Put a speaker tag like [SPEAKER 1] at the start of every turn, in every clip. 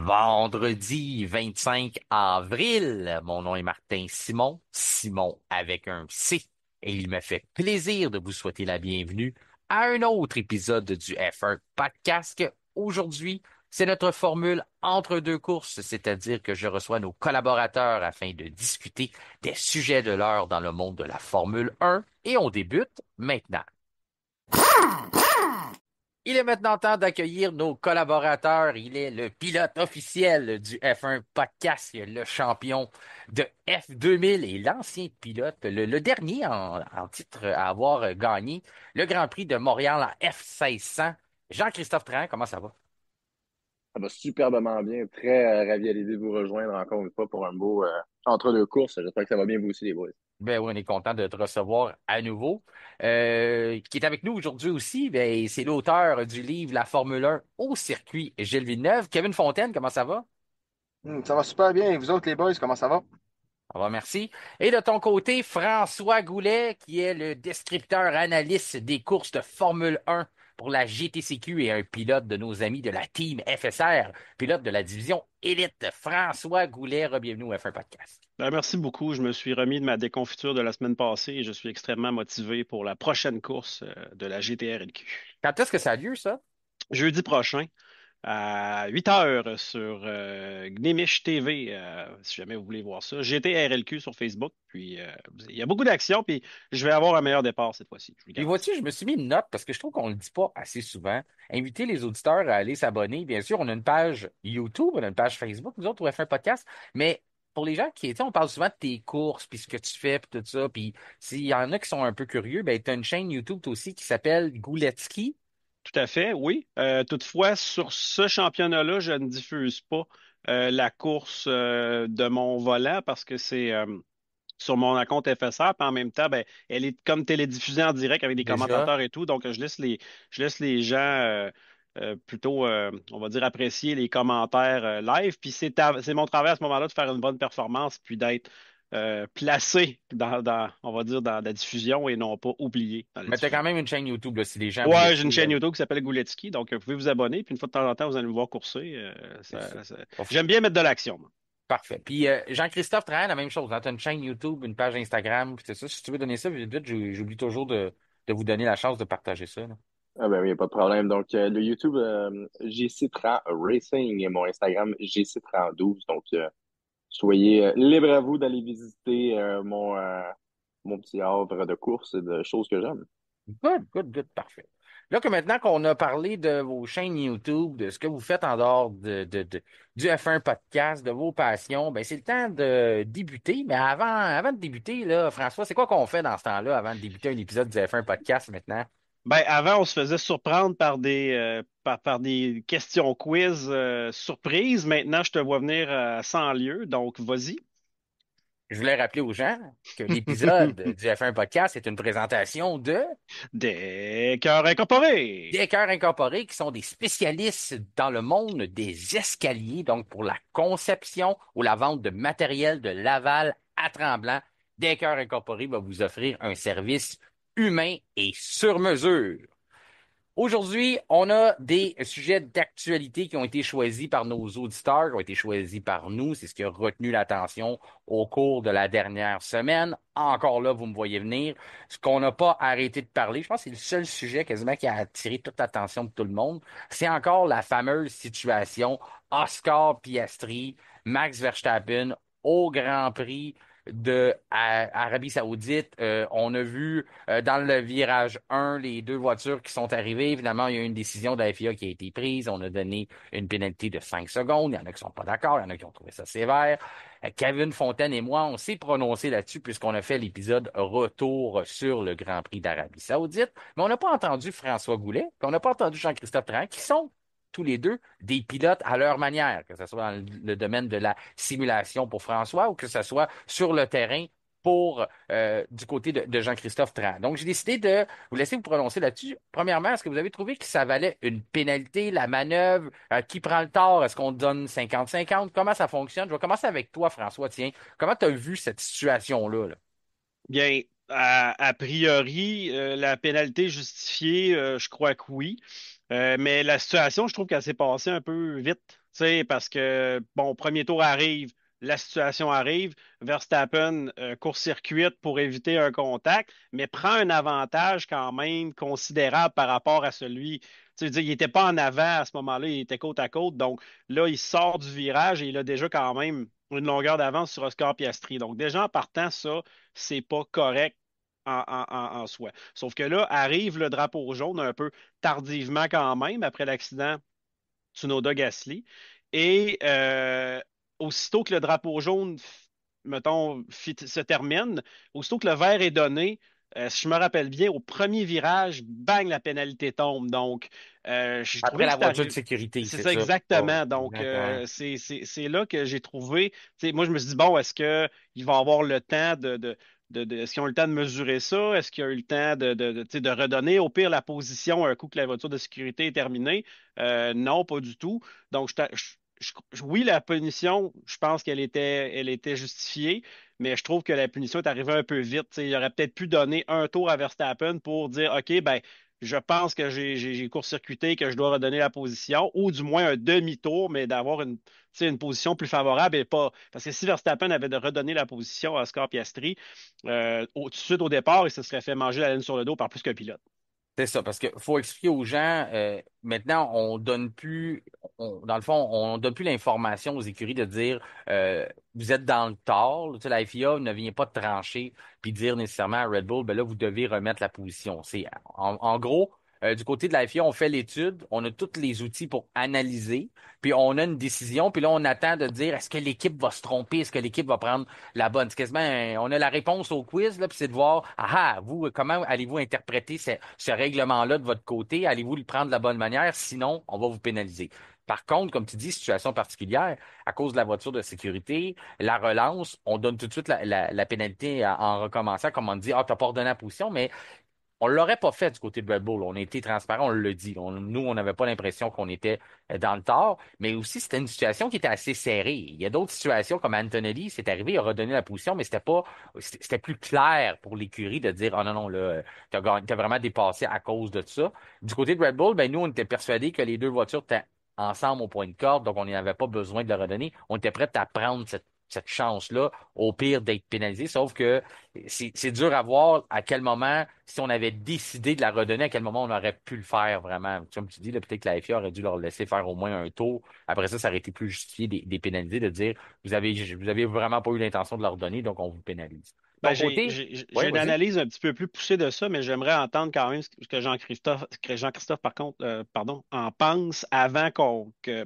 [SPEAKER 1] Vendredi 25 avril. Mon nom est Martin Simon, Simon avec un C. Et il me fait plaisir de vous souhaiter la bienvenue à un autre épisode du F1 Podcast. Aujourd'hui, c'est notre formule entre deux courses, c'est-à-dire que je reçois nos collaborateurs afin de discuter des sujets de l'heure dans le monde de la Formule 1 et on débute maintenant. Il est maintenant temps d'accueillir nos collaborateurs. Il est le pilote officiel du F1 Podcast, le champion de F2000 et l'ancien pilote, le dernier en titre à avoir gagné le Grand Prix de Montréal en F1600. Jean-Christophe Tran, comment ça va?
[SPEAKER 2] Ça va superbement bien. Très ravi à l'idée de vous rejoindre encore une fois pour un beau entre-deux courses. J'espère que ça va bien vous aussi, les boys.
[SPEAKER 1] Ben oui, on est content de te recevoir à nouveau. Qui est avec nous aujourd'hui aussi, ben, c'est l'auteur du livre La Formule 1 au circuit, Gilles Villeneuve. Kevin Fontaine, comment ça va?
[SPEAKER 3] Ça va super bien. Et vous autres, les boys, comment ça va?
[SPEAKER 1] Au revoir, merci. Et de ton côté, François Goulet, qui est le descripteur analyste des courses de Formule 1 pour la GTCQ et un pilote de nos amis de la Team FSR, pilote de la division Élite. François Goulet, bienvenue au F1 Podcast.
[SPEAKER 4] Merci beaucoup. Je me suis remis de ma déconfiture de la semaine passée et je suis extrêmement motivé pour la prochaine course de la GTRLQ.
[SPEAKER 1] Quand est-ce que ça a lieu, ça?
[SPEAKER 4] Jeudi prochain, à 8 heures sur Gnemish TV, si jamais vous voulez voir ça. GTRLQ sur Facebook. Puis il y a beaucoup d'actions, puis je vais avoir un meilleur départ cette fois-ci. Je vous le
[SPEAKER 1] Puis
[SPEAKER 4] garantis.
[SPEAKER 1] vois-tu, je me suis mis une note parce que je trouve qu'on ne le dit pas assez souvent. Inviter les auditeurs à aller s'abonner. Bien sûr, on a une page YouTube, on a une page Facebook, nous autres, on va faire un podcast. Mais pour les gens qui, tu sais, on parle souvent de tes courses, puis ce que tu fais, puis tout ça. Puis s'il y en a qui sont un peu curieux, ben, tu as une chaîne YouTube toi aussi qui s'appelle Gouletski.
[SPEAKER 4] Tout à fait, oui. Toutefois, sur ce championnat-là, je ne diffuse pas la course de mon volant parce que c'est sur mon compte FSR, puis en même temps, ben, elle est comme télédiffusée en direct avec des
[SPEAKER 1] Déjà.
[SPEAKER 4] commentateurs et tout. Donc, je laisse les gens plutôt, on va dire, apprécier les commentaires live. Puis c'est mon travail à ce moment-là de faire une bonne performance, puis d'être placé on va dire, dans la diffusion et non pas oublié dans la
[SPEAKER 1] Mais tu as quand
[SPEAKER 4] diffusion.
[SPEAKER 1] même une chaîne YouTube, là, si les gens voulaient
[SPEAKER 4] Ouais, j'ai une chaîne
[SPEAKER 1] suivre.
[SPEAKER 4] YouTube qui s'appelle Gouletski, donc vous pouvez vous abonner, puis une fois de temps en temps, vous allez me voir courser.
[SPEAKER 1] C'est ça.
[SPEAKER 4] J'aime bien mettre de l'action, moi.
[SPEAKER 1] Parfait. Puis Jean-Christophe travaille la même chose. Tu as une chaîne YouTube, une page Instagram, puis c'est ça. Si tu veux donner ça, vite, vite, j'oublie toujours de vous donner la chance de partager ça, là.
[SPEAKER 2] Ah ben oui, pas de problème. Donc, le YouTube GC30 Racing et mon Instagram GC32. Donc, soyez libre à vous d'aller visiter mon petit havre de course et de choses que j'aime.
[SPEAKER 1] Good, good, good, parfait. Là que maintenant qu'on a parlé de vos chaînes YouTube, de ce que vous faites en dehors du F1 podcast, de vos passions, ben c'est le temps de débuter. Mais avant de débuter, là, François, c'est quoi qu'on fait dans ce temps-là avant de débuter un épisode du F1 podcast maintenant?
[SPEAKER 4] Ben, avant, on se faisait surprendre par par des questions quiz surprises. Maintenant, je te vois venir à 100 lieues, donc vas-y.
[SPEAKER 1] Je voulais rappeler aux gens que l'épisode du F1 podcast est une présentation de
[SPEAKER 4] Des cœurs incorporés.
[SPEAKER 1] des Cœurs Incorporés qui sont des spécialistes dans le monde des escaliers, donc pour la conception ou la vente de matériel de Laval à Tremblant. Des Cœurs Incorporés va vous offrir un service humain et sur mesure. Aujourd'hui, on a des sujets d'actualité qui ont été choisis par nos auditeurs, qui ont été choisis par nous. C'est ce qui a retenu l'attention au cours de la dernière semaine. Encore là, vous me voyez venir. Ce qu'on n'a pas arrêté de parler, je pense que c'est le seul sujet quasiment qui a attiré toute l'attention de tout le monde, c'est encore la fameuse situation Oscar Piastri, Max Verstappen au Grand Prix de Arabie Saoudite. On a vu dans le virage 1 les deux voitures qui sont arrivées. Évidemment, il y a eu une décision de la FIA qui a été prise. On a donné une pénalité de 5 secondes. Il y en a qui sont pas d'accord, il y en a qui ont trouvé ça sévère. Kevin Fontaine et moi, on s'est prononcé là-dessus puisqu'on a fait l'épisode retour sur le Grand Prix d'Arabie Saoudite. Mais on n'a pas entendu François Goulet, puis on n'a pas entendu Jean-Christophe Tran, qui sont tous les deux des pilotes à leur manière, que ce soit dans le domaine de la simulation pour François ou que ce soit sur le terrain pour du côté de Jean-Christophe Tran. Donc, j'ai décidé de vous laisser vous prononcer là-dessus. Premièrement, est-ce que vous avez trouvé que ça valait une pénalité, la manœuvre? Qui prend le tort? Est-ce qu'on donne 50-50? Comment ça fonctionne? Je vais commencer avec toi, François. Tiens, comment tu as vu cette situation-là, là?
[SPEAKER 4] Bien, a priori, la pénalité justifiée, je crois que oui. Mais la situation, je trouve qu'elle s'est passée un peu vite. sais, parce que, bon, premier tour arrive, la situation arrive, Verstappen court-circuite pour éviter un contact, mais prend un avantage quand même considérable par rapport à celui. Tu sais, je veux dire, il n'était pas en avant à ce moment-là, il était côte à côte. Donc là, il sort du virage et il a déjà quand même une longueur d'avance sur Oscar Piastri. Donc déjà en partant, ça, c'est pas correct en soi. Sauf que là, arrive le drapeau jaune un peu tardivement quand même après l'accident Tsunoda Gasly. Et aussitôt que le drapeau jaune, mettons, se termine, aussitôt que le vert est donné, si je me rappelle bien, au premier virage, bang, la pénalité tombe. Donc, j'ai
[SPEAKER 1] Après
[SPEAKER 4] trouvé que
[SPEAKER 1] la
[SPEAKER 4] c'est
[SPEAKER 1] voiture de
[SPEAKER 4] arrivé.
[SPEAKER 1] sécurité,
[SPEAKER 4] C'est
[SPEAKER 1] c'est
[SPEAKER 4] ça
[SPEAKER 1] ça. Oh,
[SPEAKER 4] exactement. Donc,
[SPEAKER 1] exactement.
[SPEAKER 4] c'est là que j'ai trouvé. Tu sais, moi, je me suis dit, bon, est-ce qu'ils vont avoir le temps est-ce qu'ils ont eu le temps de mesurer ça? Est-ce qu'il y a eu le temps tu sais, de redonner au pire la position un coup que la voiture de sécurité est terminée? Non, pas du tout. Donc, oui, la punition, je pense elle était justifiée, mais je trouve que la punition est arrivée un peu vite. Tu sais, il aurait peut-être pu donner un tour à Verstappen pour dire, OK, ben, je pense que j'ai court-circuité, que je dois redonner la position, ou du moins un demi-tour, mais d'avoir tu sais, une position plus favorable et pas. Parce que si Verstappen avait de redonner la position à Oscar Piastri, tout de suite au départ, il se serait fait manger la laine sur le dos par plus qu'un pilote.
[SPEAKER 1] C'est ça, parce que faut expliquer aux gens, maintenant, on donne plus, dans le fond, on donne plus l'information aux écuries de dire vous êtes dans le tort. Tu sais, la FIA ne vient pas de trancher puis dire nécessairement à Red Bull, ben là, vous devez remettre la position. C'est en gros, du côté de la FIA, on fait l'étude, on a tous les outils pour analyser, puis on a une décision, puis là, on attend de dire est-ce que l'équipe va se tromper, est-ce que l'équipe va prendre la bonne. C'est quasiment, on a la réponse au quiz, là, puis c'est de voir, vous, comment allez-vous interpréter ce règlement-là de votre côté? Allez-vous le prendre de la bonne manière? Sinon, on va vous pénaliser. Par contre, comme tu dis, situation particulière, à cause de la voiture de sécurité, la relance, on donne tout de suite la pénalité en recommençant, comme on dit, t'as pas ordonné la position, mais on l'aurait pas fait du côté de Red Bull. On a été transparent, on le dit. Nous, on n'avait pas l'impression qu'on était dans le tort, mais aussi c'était une situation qui était assez serrée. Il y a d'autres situations comme Antonelli, c'est arrivé, il a redonné la position, mais c'était plus clair pour l'écurie de dire, oh non, non, là, t'as vraiment dépassé à cause de ça. Du côté de Red Bull, ben, nous, on était persuadés que les deux voitures étaient ensemble au point de corde, donc on n'avait pas besoin de le redonner. On était prêts à prendre cette chance-là, au pire d'être pénalisé, sauf que c'est dur à voir à quel moment, si on avait décidé de la redonner, à quel moment on aurait pu le faire vraiment. Comme tu dis, là, peut-être que la FIA aurait dû leur laisser faire au moins un tour. Après ça aurait été plus justifié des pénalités de dire vous avez vraiment pas eu l'intention de leur donner, donc on vous pénalise.
[SPEAKER 4] Ben,
[SPEAKER 1] Ton côté,
[SPEAKER 4] j'ai
[SPEAKER 1] oui,
[SPEAKER 4] une
[SPEAKER 1] vas-y.
[SPEAKER 4] analyse un petit peu plus poussée de ça, mais j'aimerais entendre quand même ce que Jean-Christophe, par contre, pardon, en pense avant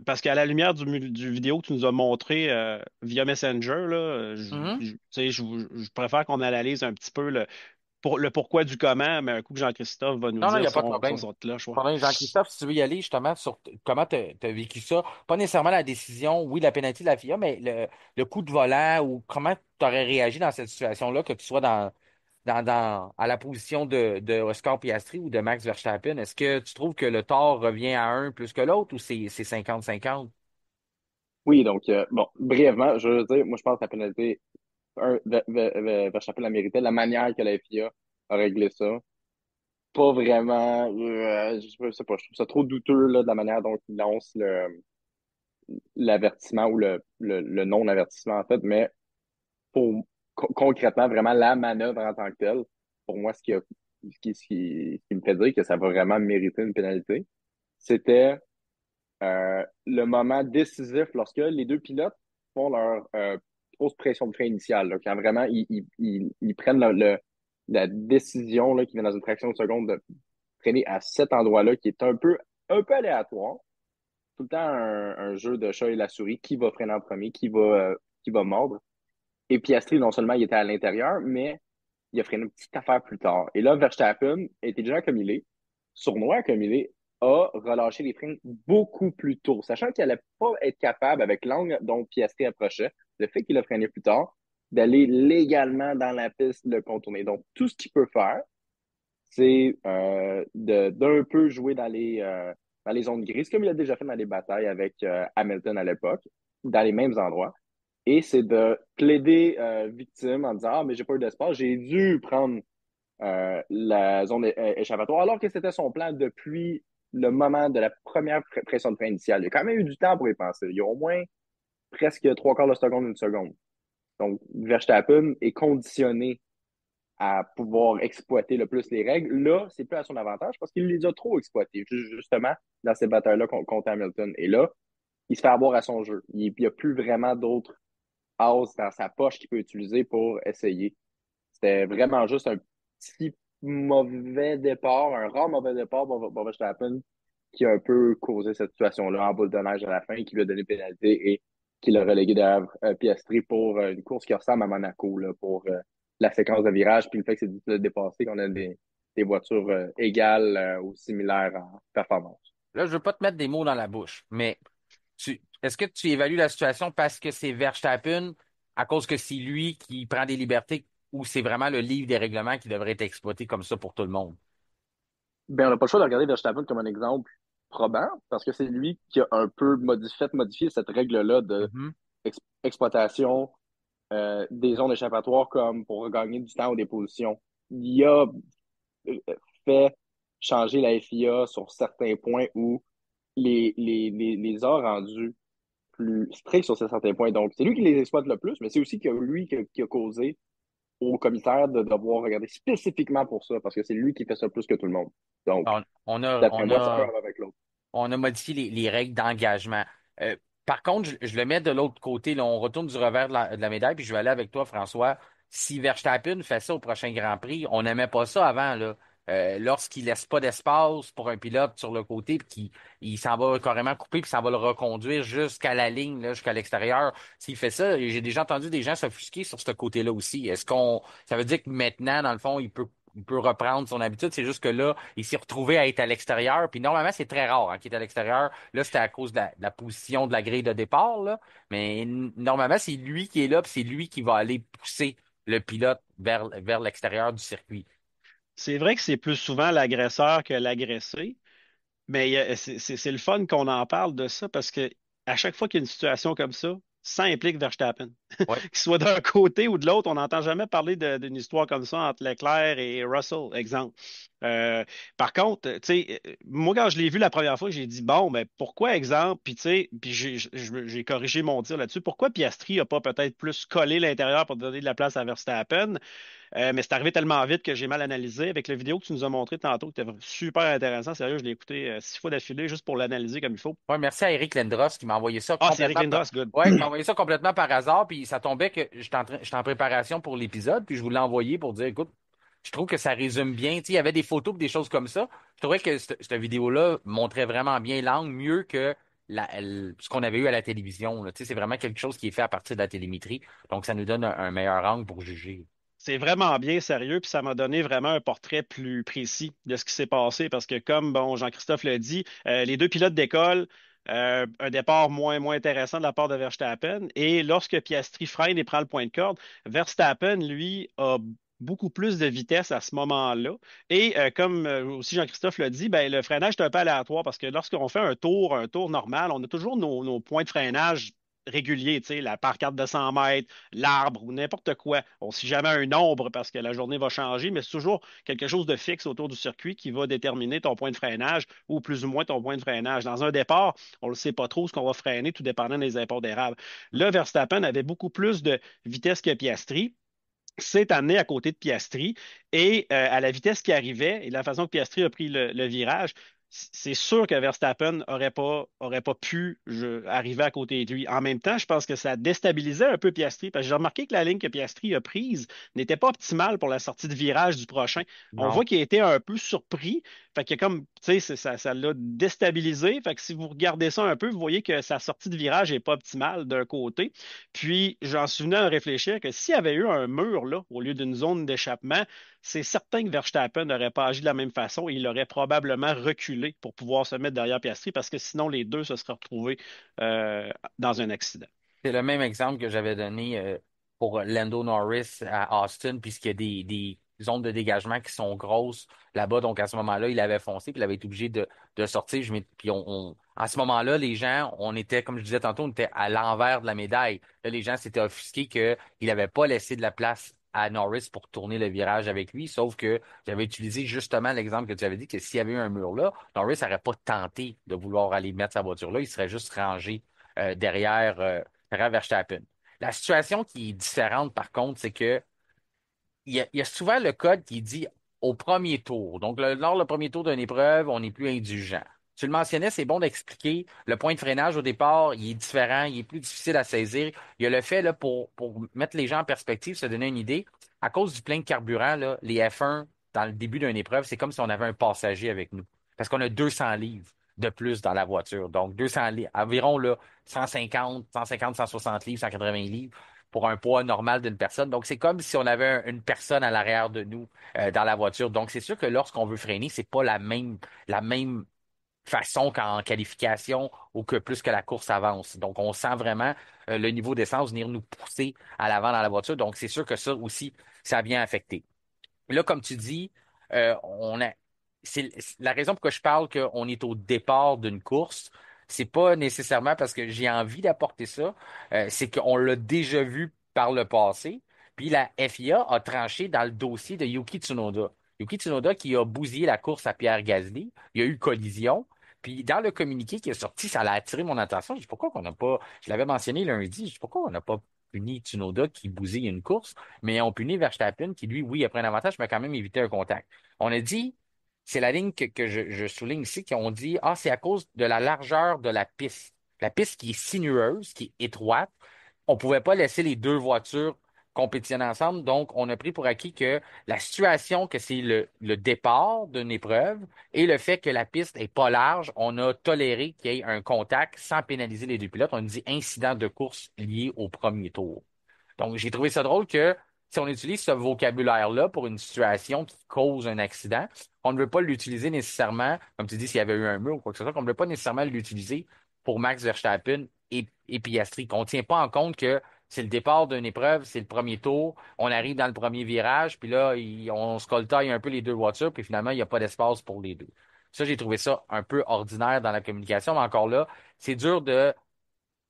[SPEAKER 4] parce qu'à la lumière du vidéo que tu nous as montré via Messenger, là, tu sais, je préfère qu'on analyse un petit peu le pourquoi du comment, mais un coup que Jean-Christophe va nous
[SPEAKER 1] Non, non, il n'y
[SPEAKER 4] dire
[SPEAKER 1] a pas de
[SPEAKER 4] son
[SPEAKER 1] problème.
[SPEAKER 4] son cloche, ouais.
[SPEAKER 1] Pardon, Jean-Christophe, si tu veux y aller justement sur comment tu as vécu ça, pas nécessairement la décision, oui, la pénalité de la FIA, mais le coup de volant ou comment tu aurais réagi dans cette situation-là, que tu sois à la position de Oscar Piastri ou de Max Verstappen. Est-ce que tu trouves que le tort revient à un plus que l'autre ou c'est 50-50?
[SPEAKER 2] Oui, donc, bon, brièvement, je veux dire, moi, je pense que la pénalité, Verstappen la méritait. La manière que la FIA a réglé ça, pas vraiment, je sais pas, je trouve ça trop douteux, là, de la manière dont il lance l'avertissement ou le non-avertissement, en fait, mais pour, concrètement, vraiment, la manœuvre en tant que telle, pour moi, ce qui me fait dire que ça va vraiment mériter une pénalité, c'était le moment décisif lorsque les deux pilotes font leur grosse pression de frein initiale, là, quand vraiment ils prennent la décision là, qui vient dans une fraction de seconde de freiner à cet endroit-là qui est un peu aléatoire. Tout le temps un jeu de chat et la souris, qui va freiner en premier, qui va mordre. Et Piastri, non seulement il était à l'intérieur, mais il a freiné une petite affaire plus tard. Et là, Verstappen, intelligent comme il est, sournois comme il est, a relâché les freins beaucoup plus tôt, sachant qu'il n'allait pas être capable, avec l'angle dont Piastri approchait, le fait qu'il a freiné plus tard, d'aller légalement dans la piste le contourner. Donc, tout ce qu'il peut faire, c'est d'un peu jouer dans les zones grises, comme il a déjà fait dans les batailles avec Hamilton à l'époque, dans les mêmes endroits. Et c'est de plaider victime en disant, ah, mais j'ai pas eu d'espace, j'ai dû prendre la zone échappatoire, alors que c'était son plan depuis le moment de la première pression de frein initiale. Il y a quand même eu du temps pour y penser. Il y a au moins presque trois quarts de seconde, une seconde. Donc, Verstappen est conditionné à pouvoir exploiter le plus les règles. Là, c'est plus à son avantage parce qu'il les a trop exploitées, justement, dans ces batailles-là contre Hamilton. Et là, il se fait avoir à son jeu. Il n'y a plus vraiment d'autres as dans sa poche qu'il peut utiliser pour essayer. C'était vraiment juste un petit mauvais départ, un rare mauvais départ pour Verstappen qui a un peu causé cette situation-là en boule de neige à la fin, qui lui a donné pénalité et qui l'a relégué derrière Piastri pour une course qui ressemble à Monaco là, pour la séquence de virage, puis le fait que c'est difficile de dépasser, qu'on a des voitures égales ou similaires en performance.
[SPEAKER 1] Là, je veux pas te mettre des mots dans la bouche, mais est-ce que tu évalues la situation parce que c'est Verstappen, à cause que c'est lui qui prend des libertés, ou c'est vraiment le livre des règlements qui devrait être exploité comme ça pour tout le monde?
[SPEAKER 2] Ben, on n'a pas le choix de regarder Verstappen comme un exemple probant, parce que c'est lui qui a un peu modifié cette règle-là de
[SPEAKER 1] Mhm.
[SPEAKER 2] exploitation des zones échappatoires comme pour gagner du temps ou des positions. Il a fait changer la FIA sur certains points où les a rendus plus stricts sur certains points. Donc, c'est lui qui les exploite le plus, mais c'est aussi que lui qui a causé au commissaire de devoir regarder spécifiquement pour ça, parce que c'est lui qui fait ça plus que tout le monde. Donc,
[SPEAKER 1] On, on a,
[SPEAKER 2] d'après
[SPEAKER 1] on
[SPEAKER 2] moi, ça
[SPEAKER 1] a,
[SPEAKER 2] va avec l'autre.
[SPEAKER 1] on a modifié les règles d'engagement. Euh, Par contre, je le mets de l'autre côté. Là, on retourne du revers de la médaille, puis je vais aller avec toi, François. Si Verstappen fait ça au prochain Grand Prix, on n'aimait pas ça avant, là. Lorsqu'il laisse pas d'espace pour un pilote sur le côté, puis qu'il s'en va carrément couper, puis s'en va le reconduire jusqu'à la ligne, là, jusqu'à l'extérieur. S'il fait ça, j'ai déjà entendu des gens s'offusquer sur ce côté-là aussi. Ça veut dire que maintenant, dans le fond, il peut reprendre son habitude. C'est juste que là, il s'est retrouvé à être à l'extérieur. Puis normalement, c'est très rare qu'il est à l'extérieur. Là, c'était à cause de la position de la grille de départ, là. Mais normalement, c'est lui qui est là, puis c'est lui qui va aller pousser le pilote vers l'extérieur du circuit.
[SPEAKER 4] C'est vrai que c'est plus souvent l'agresseur que l'agressé. Mais c'est le fun qu'on en parle de ça parce que à chaque fois qu'il y a une situation comme ça implique Verstappen.
[SPEAKER 1] Ouais.
[SPEAKER 4] Qu'il soit d'un côté ou de l'autre, on n'entend jamais parler d'une histoire comme ça entre Leclerc et Russell, exemple. Par contre, tu sais, moi, quand je l'ai vu la première fois, j'ai dit, bon, mais pourquoi, exemple, puis tu sais, puis j'ai corrigé mon tir là-dessus, pourquoi Piastri n'a pas peut-être plus collé l'intérieur pour donner de la place à Verstappen? Mais c'est arrivé tellement vite que j'ai mal analysé. Avec la vidéo que tu nous as montrée tantôt, qui était super intéressant. Sérieux, je l'ai écouté 6 fois d'affilée juste pour l'analyser comme il faut.
[SPEAKER 1] Ouais, merci à Eric Lendros qui m'a envoyé ça
[SPEAKER 4] Ah, c'est Eric
[SPEAKER 1] complètement
[SPEAKER 4] Lindros, good.
[SPEAKER 1] ouais, qui m'a envoyé ça complètement par hasard, puis ça tombait que j'étais en préparation pour l'épisode, puis je voulais l'envoyer pour dire, écoute, je trouve que ça résume bien. Tu sais, il y avait des photos et des choses comme ça. Je trouvais que cette vidéo-là montrait vraiment bien l'angle, mieux que ce qu'on avait eu à la télévision, là. Tu sais, c'est vraiment quelque chose qui est fait à partir de la télémétrie. Donc, ça nous donne un meilleur angle pour juger.
[SPEAKER 4] C'est vraiment bien sérieux, puis ça m'a donné vraiment un portrait plus précis de ce qui s'est passé parce que, comme bon, Jean-Christophe l'a dit, les deux pilotes d'école, un départ moins intéressant de la part de Verstappen. Et lorsque Piastri freine et prend le point de corde, Verstappen, lui, a beaucoup plus de vitesse à ce moment-là. Et comme aussi Jean-Christophe l'a dit, ben, le freinage est un peu aléatoire parce que lorsqu'on fait un tour normal, on a toujours nos points de freinage réguliers, tu sais, la pancarte de 100 mètres, l'arbre ou n'importe quoi. On ne sait jamais un nombre parce que la journée va changer, mais c'est toujours quelque chose de fixe autour du circuit qui va déterminer ton point de freinage ou plus ou moins ton point de freinage. Dans un départ, on ne sait pas trop ce qu'on va freiner, tout dépendant des apports d'érable. Là, Verstappen avait beaucoup plus de vitesse que Piastri s'est amené à côté de Piastri et à la vitesse qui arrivait et la façon que Piastri a pris le virage, c'est sûr que Verstappen aurait pas pu arriver à côté de lui. En même temps, je pense que ça déstabilisait un peu Piastri parce que j'ai remarqué que la ligne que Piastri a prise n'était pas optimale pour la sortie de virage du prochain. On
[SPEAKER 1] Non.
[SPEAKER 4] voit qu'il a été un peu surpris. Fait que comme, tu sais, ça l'a déstabilisé. Fait que si vous regardez ça un peu, vous voyez que sa sortie de virage n'est pas optimale d'un côté. Puis, j'en suis venu à réfléchir que s'il y avait eu un mur là, au lieu d'une zone d'échappement, c'est certain que Verstappen n'aurait pas agi de la même façon et il aurait probablement reculé pour pouvoir se mettre derrière Piastri parce que sinon les deux se seraient retrouvés euh, dans un accident.
[SPEAKER 1] C'est le même exemple que j'avais donné pour Lando Norris à Austin, puisqu'il y a des zones de dégagement qui sont grosses là-bas. Donc, à ce moment-là, il avait foncé, puis il avait été obligé de sortir. Puis à ce moment-là, les gens, on était, comme je disais tantôt, on était à l'envers de la médaille. Là, les gens s'étaient offusqués qu'il n'avait pas laissé de la place à Norris pour tourner le virage avec lui, sauf que j'avais utilisé justement l'exemple que tu avais dit que s'il y avait eu un mur là, Norris n'aurait pas tenté de vouloir aller mettre sa voiture là, il serait juste rangé derrière Verstappen. La situation qui est différente, par contre, c'est que il y a souvent le code qui dit au premier tour. Donc, lors du premier tour d'une épreuve, on n'est plus indulgent. Tu le mentionnais, c'est bon d'expliquer. Le point de freinage au départ, il est différent, il est plus difficile à saisir. Il y a le fait, là, pour mettre les gens en perspective, se donner une idée, à cause du plein de carburant, là, les F1, dans le début d'une épreuve, c'est comme si on avait un passager avec nous. Parce qu'on a 200 livres de plus dans la voiture. Donc, 200 livres, environ là, 160 livres, 180 livres pour un poids normal d'une personne. Donc, c'est comme si on avait une personne à l'arrière de nous dans la voiture. Donc, c'est sûr que lorsqu'on veut freiner, c'est pas la même façon qu'en qualification ou que plus que la course avance. Donc, on sent vraiment le niveau d'essence venir nous pousser à l'avant dans la voiture. Donc, c'est sûr que ça aussi, ça vient affecter. Là, comme tu dis, on a, c'est la raison pour laquelle je parle qu'on est au départ d'une course. C'est pas nécessairement parce que j'ai envie d'apporter ça, c'est qu'on l'a déjà vu par le passé. Puis la FIA a tranché dans le dossier de Yuki Tsunoda. Yuki Tsunoda qui a bousillé la course à Pierre Gasly. Il y a eu collision. Puis dans le communiqué qui est sorti, ça a attiré mon attention. Je dis pourquoi qu'on n'a pas, je l'avais mentionné lundi, je dis pourquoi on n'a pas puni Tsunoda qui bousille une course mais on punit Verstappen qui, lui, oui, a pris un avantage, mais a quand même évité un contact. On a dit, c'est la ligne que je souligne ici, qu'on dit, ah, c'est à cause de la largeur de la piste. La piste qui est sinueuse, qui est étroite, on ne pouvait pas laisser les deux voitures compétitionner ensemble, donc on a pris pour acquis que la situation, que c'est le départ d'une épreuve et le fait que la piste est pas large, on a toléré qu'il y ait un contact sans pénaliser les deux pilotes. On dit incident de course lié au premier tour. Donc, j'ai trouvé ça drôle que si on utilise ce vocabulaire-là pour une situation qui cause un accident, on ne veut pas l'utiliser nécessairement, comme tu dis, s'il y avait eu un mur ou quoi que ce soit, qu'on ne veut pas nécessairement l'utiliser pour Max Verstappen et Piastri. Qu'on ne tient pas en compte que c'est le départ d'une épreuve, c'est le premier tour, on arrive dans le premier virage, puis là, on se coltaille un peu les deux voitures, puis finalement, il n'y a pas d'espace pour les deux. Ça, j'ai trouvé ça un peu ordinaire dans la communication, mais encore là, c'est dur de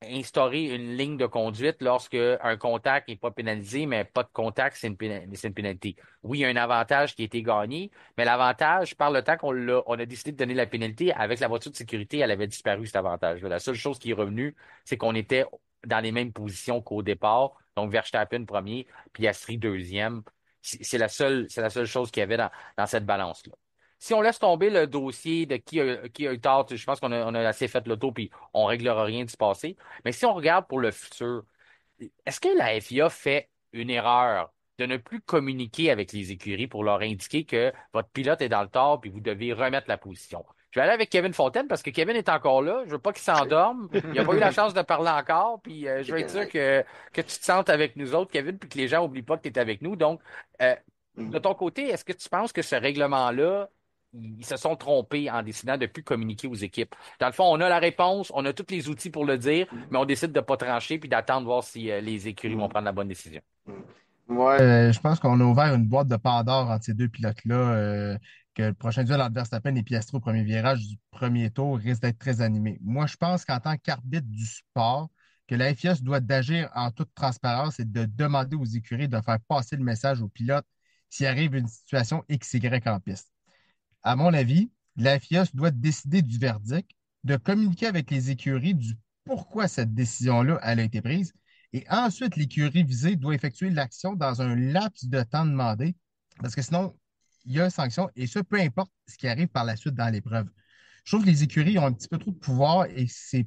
[SPEAKER 1] instaurer une ligne de conduite lorsque un contact n'est pas pénalisé, mais pas de contact, c'est une pénalité. Oui, il y a un avantage qui a été gagné, mais l'avantage, par le temps on a décidé de donner la pénalité, avec la voiture de sécurité, elle avait disparu, cet avantage-là. La seule chose qui est revenue, c'est qu'on était dans les mêmes positions qu'au départ. Donc, Verstappen premier, Piastri deuxième. C'est la seule chose qu'il y avait dans cette balance-là. Si on laisse tomber le dossier de qui a eu tort, je pense qu'on a assez fait le tour puis on réglera rien du passé. Mais si on regarde pour le futur, est-ce que la FIA fait une erreur de ne plus communiquer avec les écuries pour leur indiquer que votre pilote est dans le tort puis vous devez remettre la position? Je vais aller avec Kevin Fontaine parce que Kevin est encore là. Je veux pas qu'il s'endorme. Il n'a pas eu la chance de parler encore. Puis je
[SPEAKER 2] C'est
[SPEAKER 1] veux être sûr
[SPEAKER 2] correct.
[SPEAKER 1] que tu te sentes avec nous autres, Kevin, puis que les gens n'oublient pas que tu es avec nous. Donc, euh, de ton côté, est-ce que tu penses que ce règlement-là, ils se sont trompés en décidant de ne plus communiquer aux équipes? Dans le fond, on a la réponse, on a tous les outils pour le dire, mais on décide de ne pas trancher puis d'attendre voir si les écuries vont prendre la bonne décision.
[SPEAKER 3] Ouais, je pense qu'on a ouvert une boîte de Pandore entre ces deux pilotes-là, que le prochain duel entre Verstappen et Piastri au premier virage du premier tour risque d'être très animé. Moi, je pense qu'en tant qu'arbitre du sport, que la FIA se doit d'agir en toute transparence et de demander aux écuries de faire passer le message aux pilotes s'il arrive une situation XY en piste. À mon avis, la FIA se doit décider du verdict, de communiquer avec les écuries du pourquoi cette décision-là elle a été prise. Et ensuite, l'écurie visée doit effectuer l'action dans un laps de temps demandé, parce que sinon, il y a une sanction, et ce, peu importe ce qui arrive par la suite dans l'épreuve. Je trouve que les écuries ont un petit peu trop de pouvoir et ce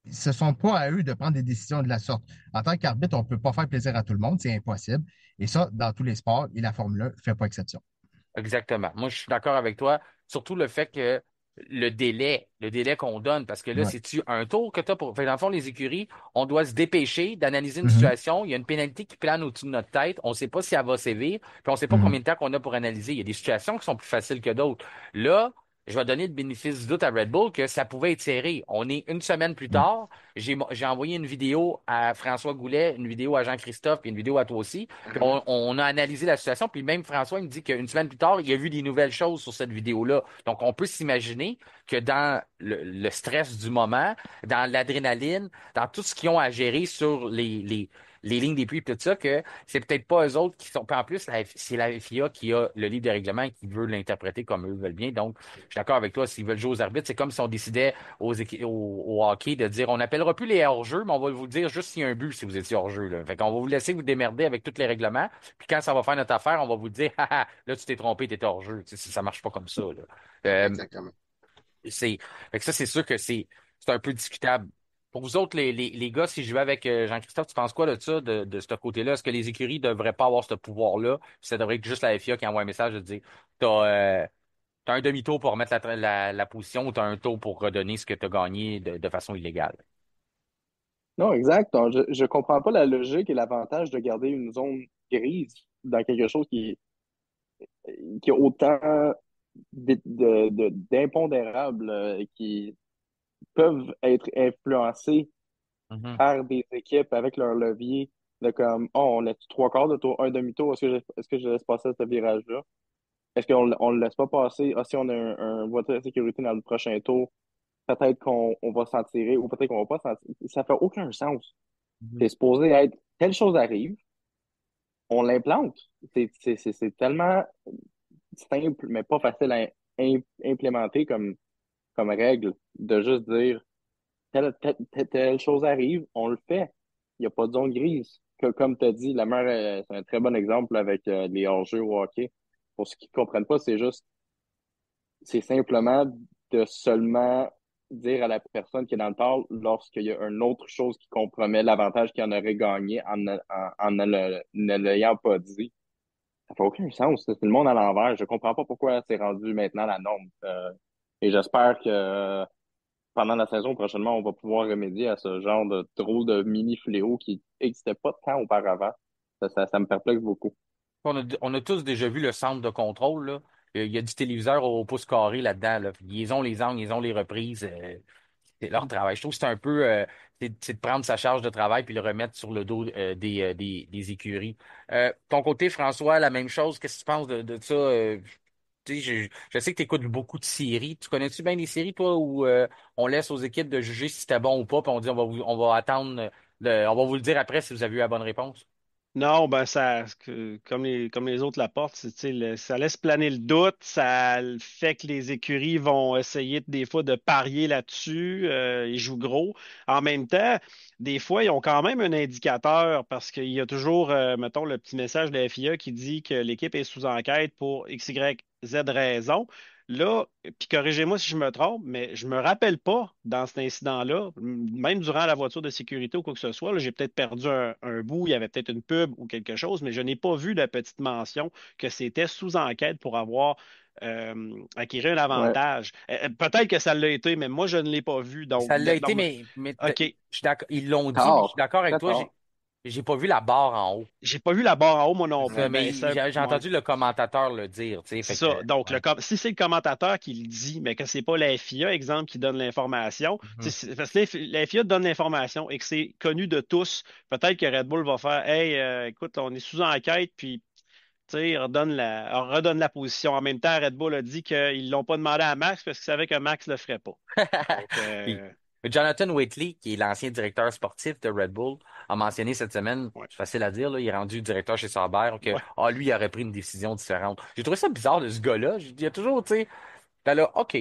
[SPEAKER 3] ne sont pas à eux de prendre des décisions de la sorte. En tant qu'arbitre, on ne peut pas faire plaisir à tout le monde, c'est impossible. Et ça, dans tous les sports, et la Formule 1 ne fait pas exception.
[SPEAKER 1] Exactement. Moi, je suis d'accord avec toi. Surtout le fait que le délai qu'on donne, parce que là,
[SPEAKER 3] Ouais.
[SPEAKER 1] c'est-tu un tour que tu as pour. Fait, dans le fond, les écuries, on doit se dépêcher d'analyser une
[SPEAKER 3] Mhm.
[SPEAKER 1] situation. Il y a une pénalité qui plane au-dessus de notre tête. On ne sait pas si elle va sévir, puis on ne sait pas
[SPEAKER 3] Mhm.
[SPEAKER 1] combien de temps qu'on a pour analyser. Il y a des situations qui sont plus faciles que d'autres. Là, je vais donner le bénéfice du doute à Red Bull que ça pouvait être serré. On est une semaine plus
[SPEAKER 3] Mhm.
[SPEAKER 1] tard. J'ai envoyé une vidéo à François Goulet, une vidéo à Jean-Christophe, puis une vidéo à toi aussi. Puis on a analysé la situation, puis même François il me dit qu'une semaine plus tard, il a vu des nouvelles choses sur cette vidéo-là. Donc, on peut s'imaginer que dans le stress du moment, dans l'adrénaline, dans tout ce qu'ils ont à gérer sur les lignes des prix et tout ça, que c'est peut-être pas eux autres qui sont. Puis en plus, c'est la FIA qui a le livre de règlement et qui veut l'interpréter comme eux veulent bien. Donc, je suis d'accord avec toi, s'ils veulent jouer aux arbitres, c'est comme si on décidait au hockey de dire on n'appellera plus les hors-jeux, mais on va vous dire juste s'il y a un but si vous étiez hors-jeu, là. Fait qu'on va vous laisser vous démerder avec tous les règlements. Puis quand ça va faire notre affaire, on va vous dire haha, là, tu t'es trompé, t'étais hors-jeu. Tu sais, ça marche pas comme ça, là. Euh,
[SPEAKER 5] Exactement.
[SPEAKER 1] fait que ça, c'est sûr que c'est un peu discutable. Pour vous autres, les gars, si je vais avec Jean-Christophe, tu penses quoi de ça, de ce côté-là? Est-ce que les écuries ne devraient pas avoir ce pouvoir-là? Puis ça devrait être juste la FIA qui envoie un message de dire t'as un demi-tour pour remettre la position ou t'as un tour pour redonner ce que t'as gagné de façon illégale.
[SPEAKER 2] Non, exact. Donc, je comprends pas la logique et l'avantage de garder une zone grise dans quelque chose qui a autant d'impondérables qui peuvent être influencés
[SPEAKER 1] Mhm.
[SPEAKER 2] par des équipes avec leur levier de comme, oh, on laisse trois quarts de tour, un demi-tour, est-ce que je laisse passer ce virage-là? Est-ce qu'on le laisse pas passer? Ah, si on a un voiture de sécurité dans le prochain tour, peut-être qu'on va s'en tirer ou peut-être qu'on va pas s'en tirer. Ça fait aucun sens.
[SPEAKER 1] Mhm.
[SPEAKER 2] C'est supposé être, telle chose arrive, on l'implante. C'est tellement simple, mais pas facile à implémenter comme règle de juste dire telle chose arrive, on le fait. Il n'y a pas de zone grise. Comme tu as dit, la mer, c'est un très bon exemple avec les hors-jeux au hockey. Pour ceux qui ne comprennent pas, c'est simplement de seulement dire à la personne qui est dans le tort lorsqu'il y a une autre chose qui compromet l'avantage qu'il en aurait gagné en ne l'ayant pas dit. Ça fait aucun sens. C'est le monde à l'envers. Je comprends pas pourquoi c'est rendu maintenant la norme. Et j'espère que pendant la saison prochainement, on va pouvoir remédier à ce genre de drôle de mini fléau qui n'existait pas tant auparavant. Ça me perplexe beaucoup.
[SPEAKER 1] On a tous déjà vu le centre de contrôle, là. Il y a du téléviseur au pouce carré là-dedans, là. Ils ont les angles, ils ont les reprises. C'est leur travail. Je trouve que c'est un peu c'est de prendre sa charge de travail puis le remettre sur le dos des écuries. Ton côté, François, la même chose. Qu'est-ce que tu penses de ça? Tu sais, je sais que tu écoutes beaucoup de séries. Tu connais-tu bien les séries, toi, où on laisse aux équipes de juger si c'était bon ou pas, puis on dit on va attendre on va vous le dire après si vous avez eu la bonne réponse?
[SPEAKER 4] Non, ben comme les autres l'apportent, tu sais, ça laisse planer le doute, ça fait que les écuries vont essayer des fois de parier là-dessus, ils jouent gros. En même temps, des fois, ils ont quand même un indicateur parce qu'il y a toujours, mettons, le petit message de la FIA qui dit que l'équipe est sous enquête pour X, Y, Z raison. Là, puis corrigez-moi si je me trompe, mais je me rappelle pas dans cet incident-là, même durant la voiture de sécurité ou quoi que ce soit, là, j'ai peut-être perdu un bout, il y avait peut-être une pub ou quelque chose, mais je n'ai pas vu de petite mention que c'était sous enquête pour avoir acquis un
[SPEAKER 2] Ouais.
[SPEAKER 4] avantage. Peut-être que ça l'a été, mais moi, je ne l'ai pas vu. Donc,
[SPEAKER 1] Ça l'a été,
[SPEAKER 4] donc,
[SPEAKER 1] mais
[SPEAKER 4] OK.
[SPEAKER 1] je suis d'accord. Ils l'ont dit, mais je suis
[SPEAKER 2] Tard.
[SPEAKER 1] d'accord avec
[SPEAKER 2] Très
[SPEAKER 1] toi.
[SPEAKER 2] tard.
[SPEAKER 1] J'ai pas vu la barre en haut.
[SPEAKER 4] J'ai pas vu la barre en haut, moi
[SPEAKER 1] C'est
[SPEAKER 4] non
[SPEAKER 1] ça,
[SPEAKER 4] plus. Ben,
[SPEAKER 1] mais
[SPEAKER 4] ça,
[SPEAKER 1] j'ai
[SPEAKER 4] ouais.
[SPEAKER 1] entendu le commentateur le dire, tu sais,
[SPEAKER 4] C'est
[SPEAKER 1] fait
[SPEAKER 4] ça.
[SPEAKER 1] que,
[SPEAKER 4] Donc,
[SPEAKER 1] ouais.
[SPEAKER 4] si c'est le commentateur qui le dit, mais que c'est pas la FIA, exemple, qui donne l'information, tu
[SPEAKER 1] Mhm.
[SPEAKER 4] sais, parce que la FIA donne l'information et que c'est connu de tous, peut-être que Red Bull va faire, hey, écoute, on est sous enquête, puis tu sais, redonne la position. En même temps, Red Bull a dit qu'ils l'ont pas demandé à Max parce qu'ils savaient que Max le ferait pas. Donc,
[SPEAKER 1] Puis, Jonathan Whitley, qui est l'ancien directeur sportif de Red Bull, a mentionné cette semaine,
[SPEAKER 4] ouais,
[SPEAKER 1] c'est facile à dire, là, il est rendu directeur chez Sauber, que
[SPEAKER 4] ouais.
[SPEAKER 1] lui, il aurait pris une décision différente. J'ai trouvé ça bizarre de ce gars-là. Il y a toujours, tu sais, ben là, OK.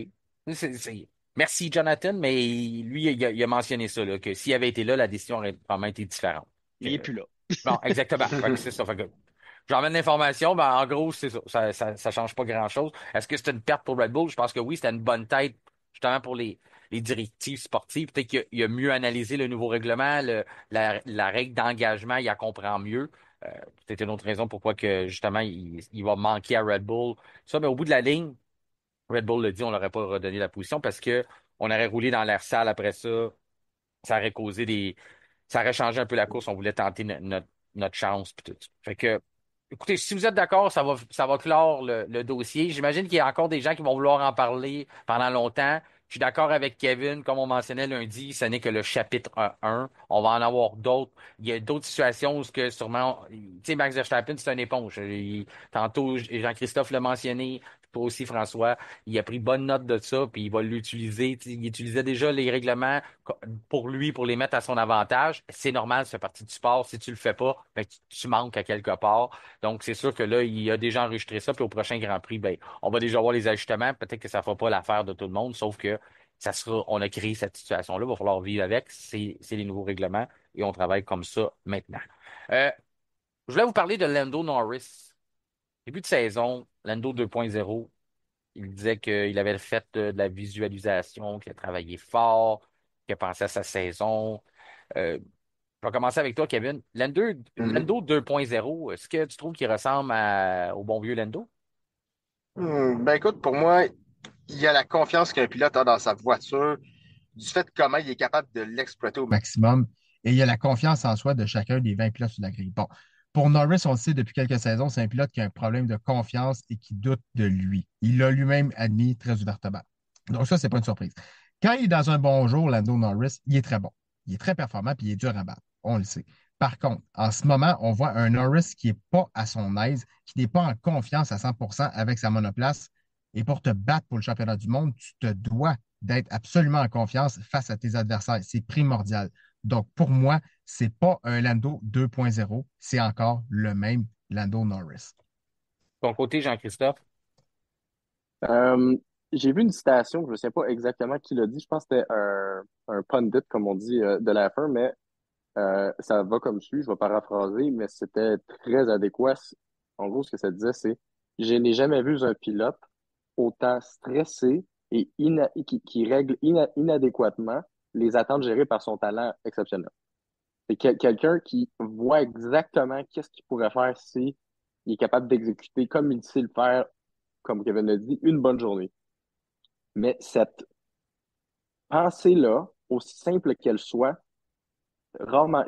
[SPEAKER 1] Merci, Jonathan, mais lui, il a mentionné ça, là, que s'il avait été là, la décision aurait probablement été différente.
[SPEAKER 4] Il est plus là.
[SPEAKER 1] Bon, exactement. Fait que c'est ça. Fait que j'emmène l'information, ben en gros, c'est ça. Ça change pas grand-chose. Est-ce que c'était une perte pour Red Bull? Je pense que oui, c'était une bonne tête, justement, pour les directives sportives. Peut-être qu'il a mieux analysé le nouveau règlement, la règle d'engagement, il la comprend mieux. Peut-être une autre raison pourquoi que, justement, il va manquer à Red Bull. Ça, mais au bout de la ligne, Red Bull le dit, on n'aurait pas redonné la position parce que on aurait roulé dans l'air sale après ça. Ça aurait causé ça aurait changé un peu la course. On voulait tenter notre chance. Puis tout. Fait que, écoutez, si vous êtes d'accord, ça va clore le dossier. J'imagine qu'il y a encore des gens qui vont vouloir en parler pendant longtemps. Je suis d'accord avec Kevin, comme on mentionnait lundi, ce n'est que le chapitre 1. On va en avoir d'autres. Il y a d'autres situations où ce que sûrement, tu sais, Max Verstappen, c'est une éponge. Tantôt, Jean-Christophe l'a mentionné. toi aussi, François, il a pris bonne note de ça, puis il va l'utiliser. Tu sais, il utilisait déjà les règlements pour lui, pour les mettre à son avantage. C'est normal, c'est partie du sport. Si tu le fais pas, ben, tu manques à quelque part. Donc, c'est sûr que là, il a déjà enregistré ça, puis au prochain Grand Prix, ben, on va déjà voir les ajustements. Peut-être que ça ne fera pas l'affaire de tout le monde, sauf que on a créé cette situation-là, il va falloir vivre avec. C'est les nouveaux règlements et on travaille comme ça maintenant. Euh, je voulais vous parler de Lando Norris. Début de saison, Lando 2.0, il disait qu'il avait fait de la visualisation, qu'il a travaillé fort, qu'il a pensé à sa saison. Je vais commencer avec toi, Kevin.
[SPEAKER 3] Mhm.
[SPEAKER 1] Lando 2.0, est-ce que tu trouves qu'il ressemble au bon vieux Lando?
[SPEAKER 3] Ben écoute, pour moi, il y a la confiance qu'un pilote a dans sa voiture, du fait comment il est capable de l'exploiter au maximum, et il y a la confiance en soi de chacun des 20 pilotes sur la grille. Bon, pour Norris, on le sait depuis quelques saisons, c'est un pilote qui a un problème de confiance et qui doute de lui. Il l'a lui-même admis très ouvertement. Donc ça, c'est pas une surprise. Quand il est dans un bon jour, Lando Norris, il est très bon. Il est très performant puis il est dur à battre. On le sait. Par contre, en ce moment, on voit un Norris qui n'est pas à son aise, qui n'est pas en confiance à 100% avec sa monoplace. Et pour te battre pour le championnat du monde, tu te dois d'être absolument en confiance face à tes adversaires. C'est primordial. Donc, pour moi, c'est pas un Lando 2.0, c'est encore le même Lando Norris.
[SPEAKER 1] Ton côté, Jean-Christophe?
[SPEAKER 2] Euh, j'ai vu une citation, je ne sais pas exactement qui l'a dit, je pense que c'était un pundit, comme on dit, de la F1, mais ça va comme suit, je vais paraphraser, mais c'était très adéquat. En gros, ce que ça disait, c'est: je n'ai jamais vu un pilote autant stressé et qui règle inadéquatement les attentes gérées par son talent exceptionnel. C'est quelqu'un qui voit exactement qu'est-ce qu'il pourrait faire si il est capable d'exécuter comme il sait le faire, comme Kevin l'a dit, une bonne journée. Mais cette pensée-là, aussi simple qu'elle soit,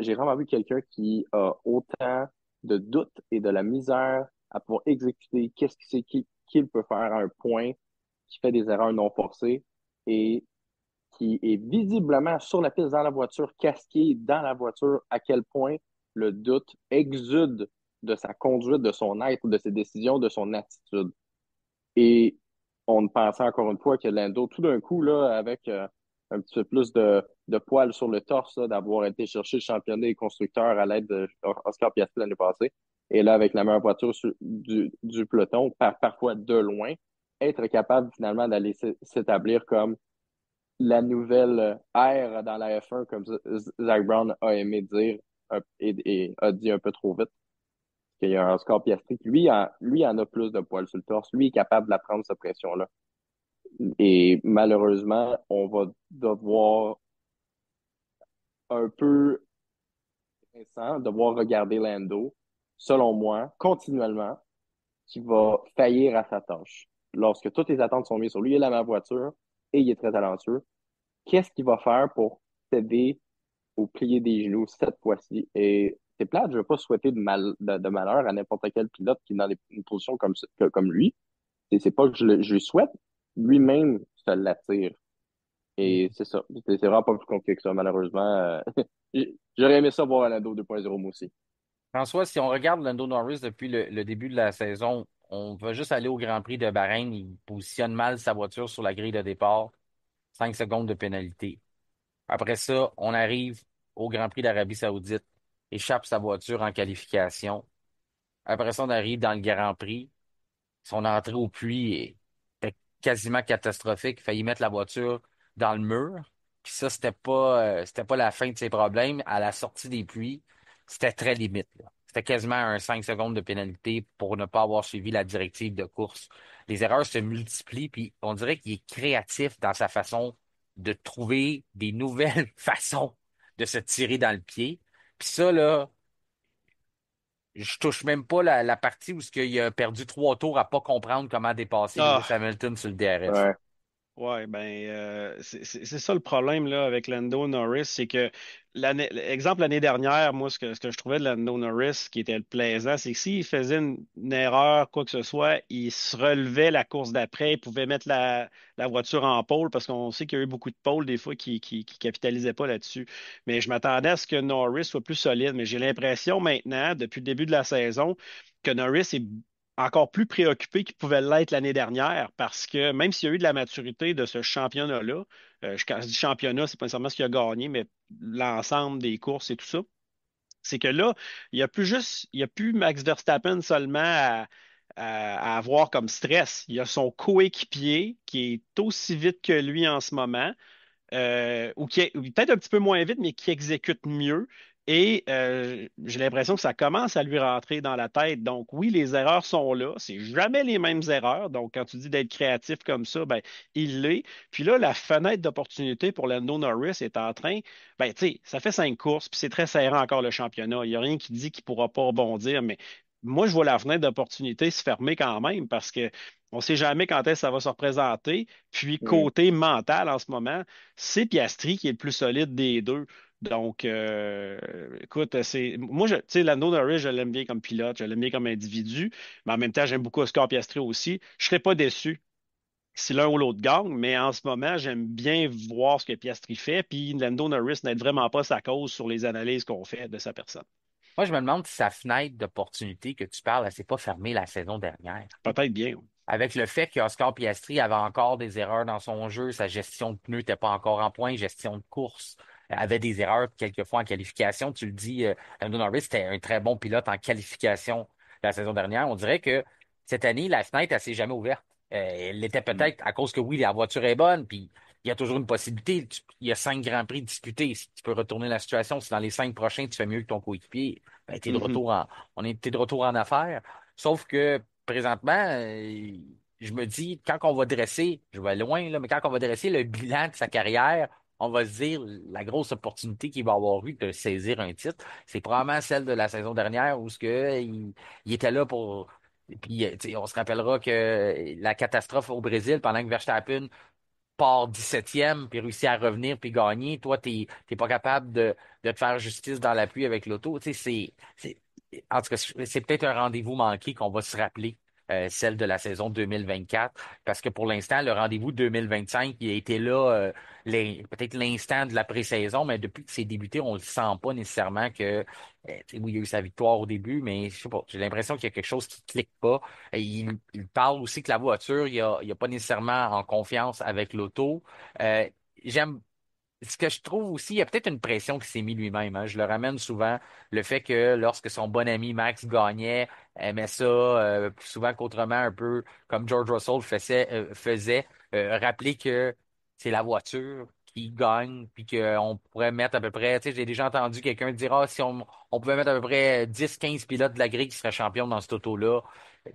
[SPEAKER 2] j'ai rarement vu quelqu'un qui a autant de doutes et de la misère à pouvoir exécuter qu'est-ce qu'il peut faire à un point, qui fait des erreurs non forcées et qui est visiblement sur la piste dans la voiture, casqué dans la voiture, à quel point le doute exude de sa conduite, de son être, de ses décisions, de son attitude. Et on pensait encore une fois que Lando, tout d'un coup, là, avec un petit peu plus de poils sur le torse, là, d'avoir été chercher le championnat des constructeurs à l'aide de Oscar Piastri l'année passée, et là, avec la meilleure voiture du peloton, parfois de loin, être capable finalement d'aller s'établir comme la nouvelle ère dans la F1, comme Zach Brown a aimé dire et a dit un peu trop vite, qu'il y a un Oscar Piastri qui, lui, en a plus de poils sur le torse. Lui est capable de la prendre, cette pression-là. Et malheureusement, on va devoir un peu devoir regarder Lando, selon moi, continuellement, qui va faillir à sa tâche. Lorsque toutes les attentes sont mises sur lui, il a la même voiture et il est très talentueux. Qu'est-ce qu'il va faire pour t'aider au plier des genoux cette fois-ci? Et c'est plate, je ne veux pas souhaiter de malheur à n'importe quel pilote qui est dans une position comme lui. Et c'est pas que je le souhaite, lui-même se l'attire. Et c'est ça. C'est vraiment pas plus compliqué que ça, malheureusement. J'aurais aimé ça voir Lando 2.0 moi aussi.
[SPEAKER 1] François, si on regarde Lando Norris depuis le début de la saison, on va juste aller au Grand Prix de Bahreïn, il positionne mal sa voiture sur la grille de départ, 5 secondes de pénalité. Après ça, on arrive au Grand Prix d'Arabie Saoudite, échappe sa voiture en qualification. Après ça, on arrive dans le Grand Prix. Son entrée au puits était quasiment catastrophique. Il faillit mettre la voiture dans le mur. Puis ça, c'était pas la fin de ses problèmes. À la sortie des puits, c'était très limite, là. C'était quasiment un 5 secondes de pénalité pour ne pas avoir suivi la directive de course. Les erreurs se multiplient, puis on dirait qu'il est créatif dans sa façon de trouver des nouvelles façons de se tirer dans le pied. Puis ça, là, je touche même pas la partie où il a perdu 3 tours à pas comprendre comment dépasser Lewis
[SPEAKER 4] Ah,
[SPEAKER 1] Hamilton sur le DRS.
[SPEAKER 2] Ouais.
[SPEAKER 4] ouais, ben, c'est ça le problème là, avec Lando Norris, c'est que exemple l'année dernière, moi, ce que je trouvais de Lando Norris qui était le plaisant, c'est que s'il faisait une erreur, quoi que ce soit, il se relevait la course d'après, il pouvait mettre la voiture en pole, parce qu'on sait qu'il y a eu beaucoup de pole des fois qui capitalisaient pas là-dessus. Mais je m'attendais à ce que Norris soit plus solide, mais j'ai l'impression maintenant, depuis le début de la saison, que Norris est encore plus préoccupé qu'il pouvait l'être l'année dernière parce que même s'il y a eu de la maturité de ce championnat-là, quand je dis championnat, c'est pas nécessairement ce qu'il a gagné, mais l'ensemble des courses et tout ça, c'est que là, il y a plus Max Verstappen seulement à avoir comme stress. Il y a son coéquipier qui est aussi vite que lui en ce moment ou peut-être un petit peu moins vite, mais qui exécute mieux. Et j'ai l'impression que ça commence à lui rentrer dans la tête. Donc oui, les erreurs sont là. C'est jamais les mêmes erreurs. Donc quand tu dis d'être créatif comme ça, ben il l'est. Puis là, la fenêtre d'opportunité pour Lando Norris est en train. Ben tu sais, ça fait 5 courses, puis c'est très serré encore le championnat. Il n'y a rien qui dit qu'il ne pourra pas rebondir, mais moi, je vois la fenêtre d'opportunité se fermer quand même parce que on ne sait jamais quand est-ce que ça va se représenter. Puis
[SPEAKER 2] Mm.
[SPEAKER 4] côté mental en ce moment, c'est Piastri qui est le plus solide des deux. Donc, écoute, tu sais, Lando Norris, je l'aime bien comme pilote, je l'aime bien comme individu, mais en même temps, j'aime beaucoup Oscar Piastri aussi. Je serais pas déçu si l'un ou l'autre gagne, mais en ce moment, j'aime bien voir ce que Piastri fait, puis Lando Norris n'aide vraiment pas sa cause sur les analyses qu'on fait de sa personne.
[SPEAKER 1] Moi, je me demande si sa fenêtre d'opportunité que tu parles, elle s'est pas fermée la saison dernière.
[SPEAKER 4] Peut-être bien.
[SPEAKER 1] Avec le fait qu'Oscar Piastri avait encore des erreurs dans son jeu, sa gestion de pneus n'était pas encore en point, gestion de course, avait des erreurs quelquefois en qualification. Tu le dis, Lando Norris était un très bon pilote en qualification la saison dernière. On dirait que cette année, la fenêtre, elle s'est jamais ouverte. Elle l'était
[SPEAKER 2] Mm.
[SPEAKER 1] peut-être à cause que oui, la voiture est bonne, puis il y a toujours une possibilité. Il y a 5 grands prix disputés. Si tu peux retourner la situation, si dans les 5 prochains, tu fais mieux que ton coéquipier, ben,
[SPEAKER 2] Mhm.
[SPEAKER 1] t'es de retour en affaires. Sauf que présentement, je me dis, quand on va dresser, je vais loin, là, mais quand on va dresser le bilan de sa carrière, on va se dire la grosse opportunité qu'il va avoir eu de saisir un titre, c'est probablement celle de la saison dernière où il était là pour. Puis, tu sais, on se rappellera que la catastrophe au Brésil, pendant que Verstappen part 17e, puis réussit à revenir, puis gagner, toi, t'es pas capable de te faire justice dans la pluie avec l'auto. Tu sais, en tout cas, c'est peut-être un rendez-vous manqué qu'on va se rappeler, celle de la saison 2024, parce que pour l'instant, le rendez-vous 2025, il a été là, peut-être l'instant de la pré-saison, mais depuis que c'est débuté, on le sent pas nécessairement que, tu sais, oui, il y a eu sa victoire au début, mais je sais pas, j'ai l'impression qu'il y a quelque chose qui clique pas. Et il parle aussi que la voiture, il a pas nécessairement en confiance avec l'auto. Euh, j'aime ce que je trouve aussi, il y a peut-être une pression qu'il s'est mis lui-même, hein. Je le ramène souvent, le fait que lorsque son bon ami Max gagnait, aimait ça plus souvent qu'autrement, un peu comme George Russell faisait rappeler que c'est la voiture qui gagne, puis qu'on pourrait mettre à peu près, tu sais, j'ai déjà entendu quelqu'un dire, ah, si on pouvait mettre à peu près 10, 15 pilotes de la grille qui seraient champions dans cet auto-là.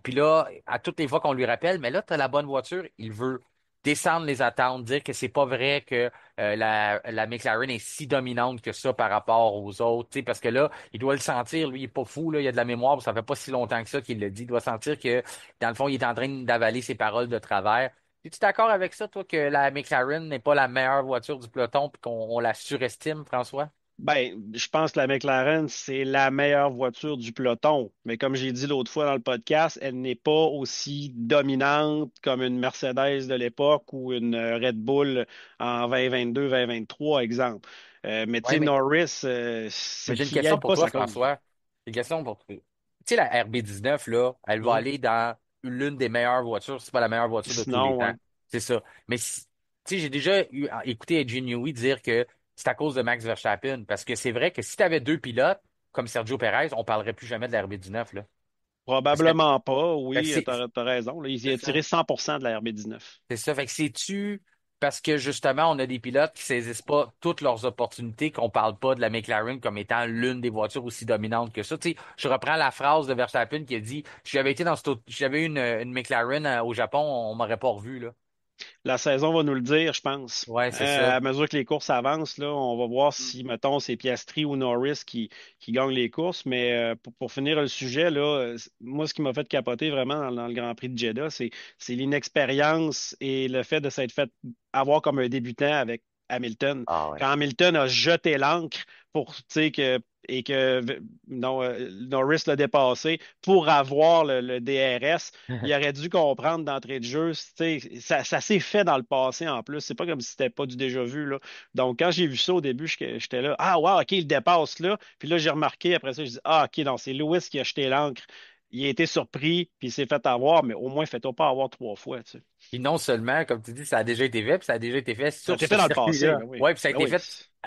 [SPEAKER 1] Puis là, à toutes les fois qu'on lui rappelle, mais là, tu as la bonne voiture, il veut descendre les attentes, dire que c'est pas vrai que la McLaren est si dominante que ça par rapport aux autres, tu sais, parce que là, il doit le sentir, lui, il est pas fou, là, il a de la mémoire, ça fait pas si longtemps que ça qu'il le dit, il doit sentir que, dans le fond, il est en train d'avaler ses paroles de travers. Es-tu d'accord avec ça, toi, que la McLaren n'est pas la meilleure voiture du peloton puis qu'on on la surestime, François?
[SPEAKER 4] Ben, je pense que la McLaren, c'est la meilleure voiture du peloton. Mais comme j'ai dit l'autre fois dans le podcast, elle n'est pas aussi dominante comme une Mercedes de l'époque ou une Red Bull en 2022, 2023, exemple. Mais tu
[SPEAKER 1] Oui,
[SPEAKER 4] sais, Norris, c'est
[SPEAKER 1] mais j'ai une
[SPEAKER 4] qui
[SPEAKER 1] question
[SPEAKER 4] aide
[SPEAKER 1] pour
[SPEAKER 4] pas
[SPEAKER 1] toi,
[SPEAKER 4] sa cause.
[SPEAKER 1] François. J'ai une question pour toi. Tu sais, la RB19, là, elle va
[SPEAKER 4] Mhm.
[SPEAKER 1] aller dans l'une des meilleures voitures, si c'est pas la meilleure voiture de tous les
[SPEAKER 4] Sinon,
[SPEAKER 1] temps.
[SPEAKER 4] ouais.
[SPEAKER 1] C'est ça. Mais, tu sais, j'ai déjà écouté Adrian Newey dire que c'est à cause de Max Verstappen. Parce que c'est vrai que si tu avais deux pilotes, comme Sergio Perez, on parlerait plus jamais de la RB19, là. Parce que,
[SPEAKER 4] Probablement pas,
[SPEAKER 1] fait que
[SPEAKER 4] oui, t'as raison. Là, il
[SPEAKER 1] c'est
[SPEAKER 4] a
[SPEAKER 1] ça.
[SPEAKER 4] tiré 100% de la RB19.
[SPEAKER 1] C'est ça. Fait que c'est-tu parce que justement, on a des pilotes qui saisissent pas toutes leurs opportunités, qu'on parle pas de la McLaren comme étant l'une des voitures aussi dominantes que ça. Tu sais, je reprends la phrase de Verstappen qui a dit, si j'avais été si j'avais eu une McLaren au Japon, on m'aurait pas revu, là.
[SPEAKER 4] La saison va nous le dire, je pense.
[SPEAKER 1] Ouais, c'est ça.
[SPEAKER 4] À mesure que les courses avancent, là, on va voir si, mettons, c'est Piastri ou Norris qui gagnent les courses. Mais pour finir le sujet, là, moi, ce qui m'a fait capoter vraiment dans le Grand Prix de Jeddah, c'est l'inexpérience et le fait de s'être fait avoir comme un débutant avec Hamilton.
[SPEAKER 1] Ah ouais.
[SPEAKER 4] Quand Hamilton a jeté l'encre pour, tu sais, et que non, Norris l'a dépassé pour avoir le DRS, il aurait dû comprendre d'entrée de jeu. Tu sais, ça s'est fait dans le passé en plus. C'est pas comme si c'était pas du déjà vu, là. Donc, quand j'ai vu ça au début, j'étais là, ah, wow, OK, il dépasse là. Puis là, j'ai remarqué après ça, je dis, ah, OK, non, c'est Lewis qui a jeté l'encre. il a été surpris, puis il s'est fait avoir, mais au moins, fais-toi pas avoir 3 fois, tu sais.
[SPEAKER 1] Puis non seulement, comme tu dis, ça a déjà été fait, puis ça a déjà été fait
[SPEAKER 4] Ça a
[SPEAKER 1] sur
[SPEAKER 4] été
[SPEAKER 1] ce
[SPEAKER 4] fait dans le passé,
[SPEAKER 1] circuit-là.
[SPEAKER 4] ben oui.
[SPEAKER 1] Ouais, puis
[SPEAKER 4] Ben oui.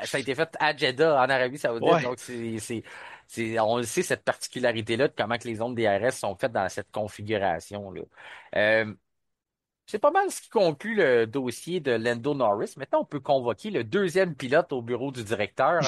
[SPEAKER 1] ça a été fait à Jeddah, en Arabie Saoudite.
[SPEAKER 4] Ouais.
[SPEAKER 1] Donc, on le sait, cette particularité-là de comment que les ondes DRS sont faites dans cette configuration-là. Euh, c'est pas mal ce qui conclut le dossier de Lando Norris. Maintenant, on peut convoquer le deuxième pilote au bureau du directeur.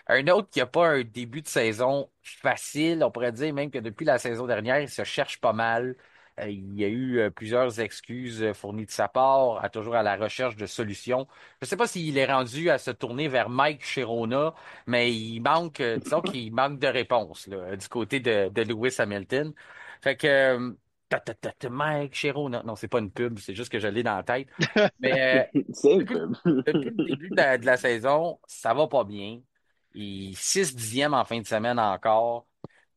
[SPEAKER 1] Un autre qui n'a pas un début de saison facile. On pourrait dire même que depuis la saison dernière, il se cherche pas mal. Il y a eu plusieurs excuses fournies de sa part, toujours à la recherche de solutions. Je ne sais pas s'il est rendu à se tourner vers Mike Chirona, mais il manque, disons qu'il manque de réponse là, du côté de Lewis Hamilton. Fait que Mike Chirona, non, c'est pas une pub, c'est juste que je l'ai dans la tête. Mais
[SPEAKER 2] C'est un
[SPEAKER 1] depuis,
[SPEAKER 2] peu.
[SPEAKER 1] depuis le début de la saison, ça va pas bien. Il 6 dixièmes en fin de semaine encore.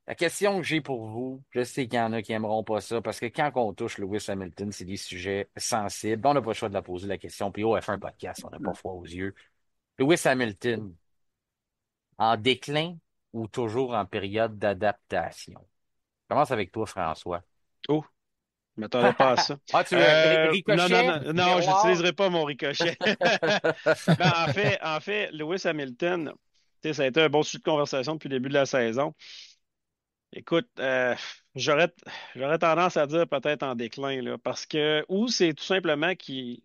[SPEAKER 1] La question que j'ai pour vous, je sais qu'il y en a qui aimeront pas ça, parce que quand on touche Lewis Hamilton, c'est des sujets sensibles. On n'a pas le choix de la poser la question. Puis au F1 Podcast, on n'a pas froid aux yeux. Lewis Hamilton, en déclin ou toujours en période d'adaptation? Je commence avec toi, François.
[SPEAKER 4] Oh, je m'attendais pas à ça.
[SPEAKER 1] Ah,
[SPEAKER 4] Non, non,
[SPEAKER 1] ricochet,
[SPEAKER 4] non, non,
[SPEAKER 1] miroir?
[SPEAKER 4] j'utiliserai pas mon ricochet. Ben, en fait, Lewis Hamilton, tu sais, ça a été un bon sujet de conversation depuis le début de la saison. Écoute, j'aurais, j'aurais tendance à dire peut-être en déclin, là, parce que, ou c'est tout simplement que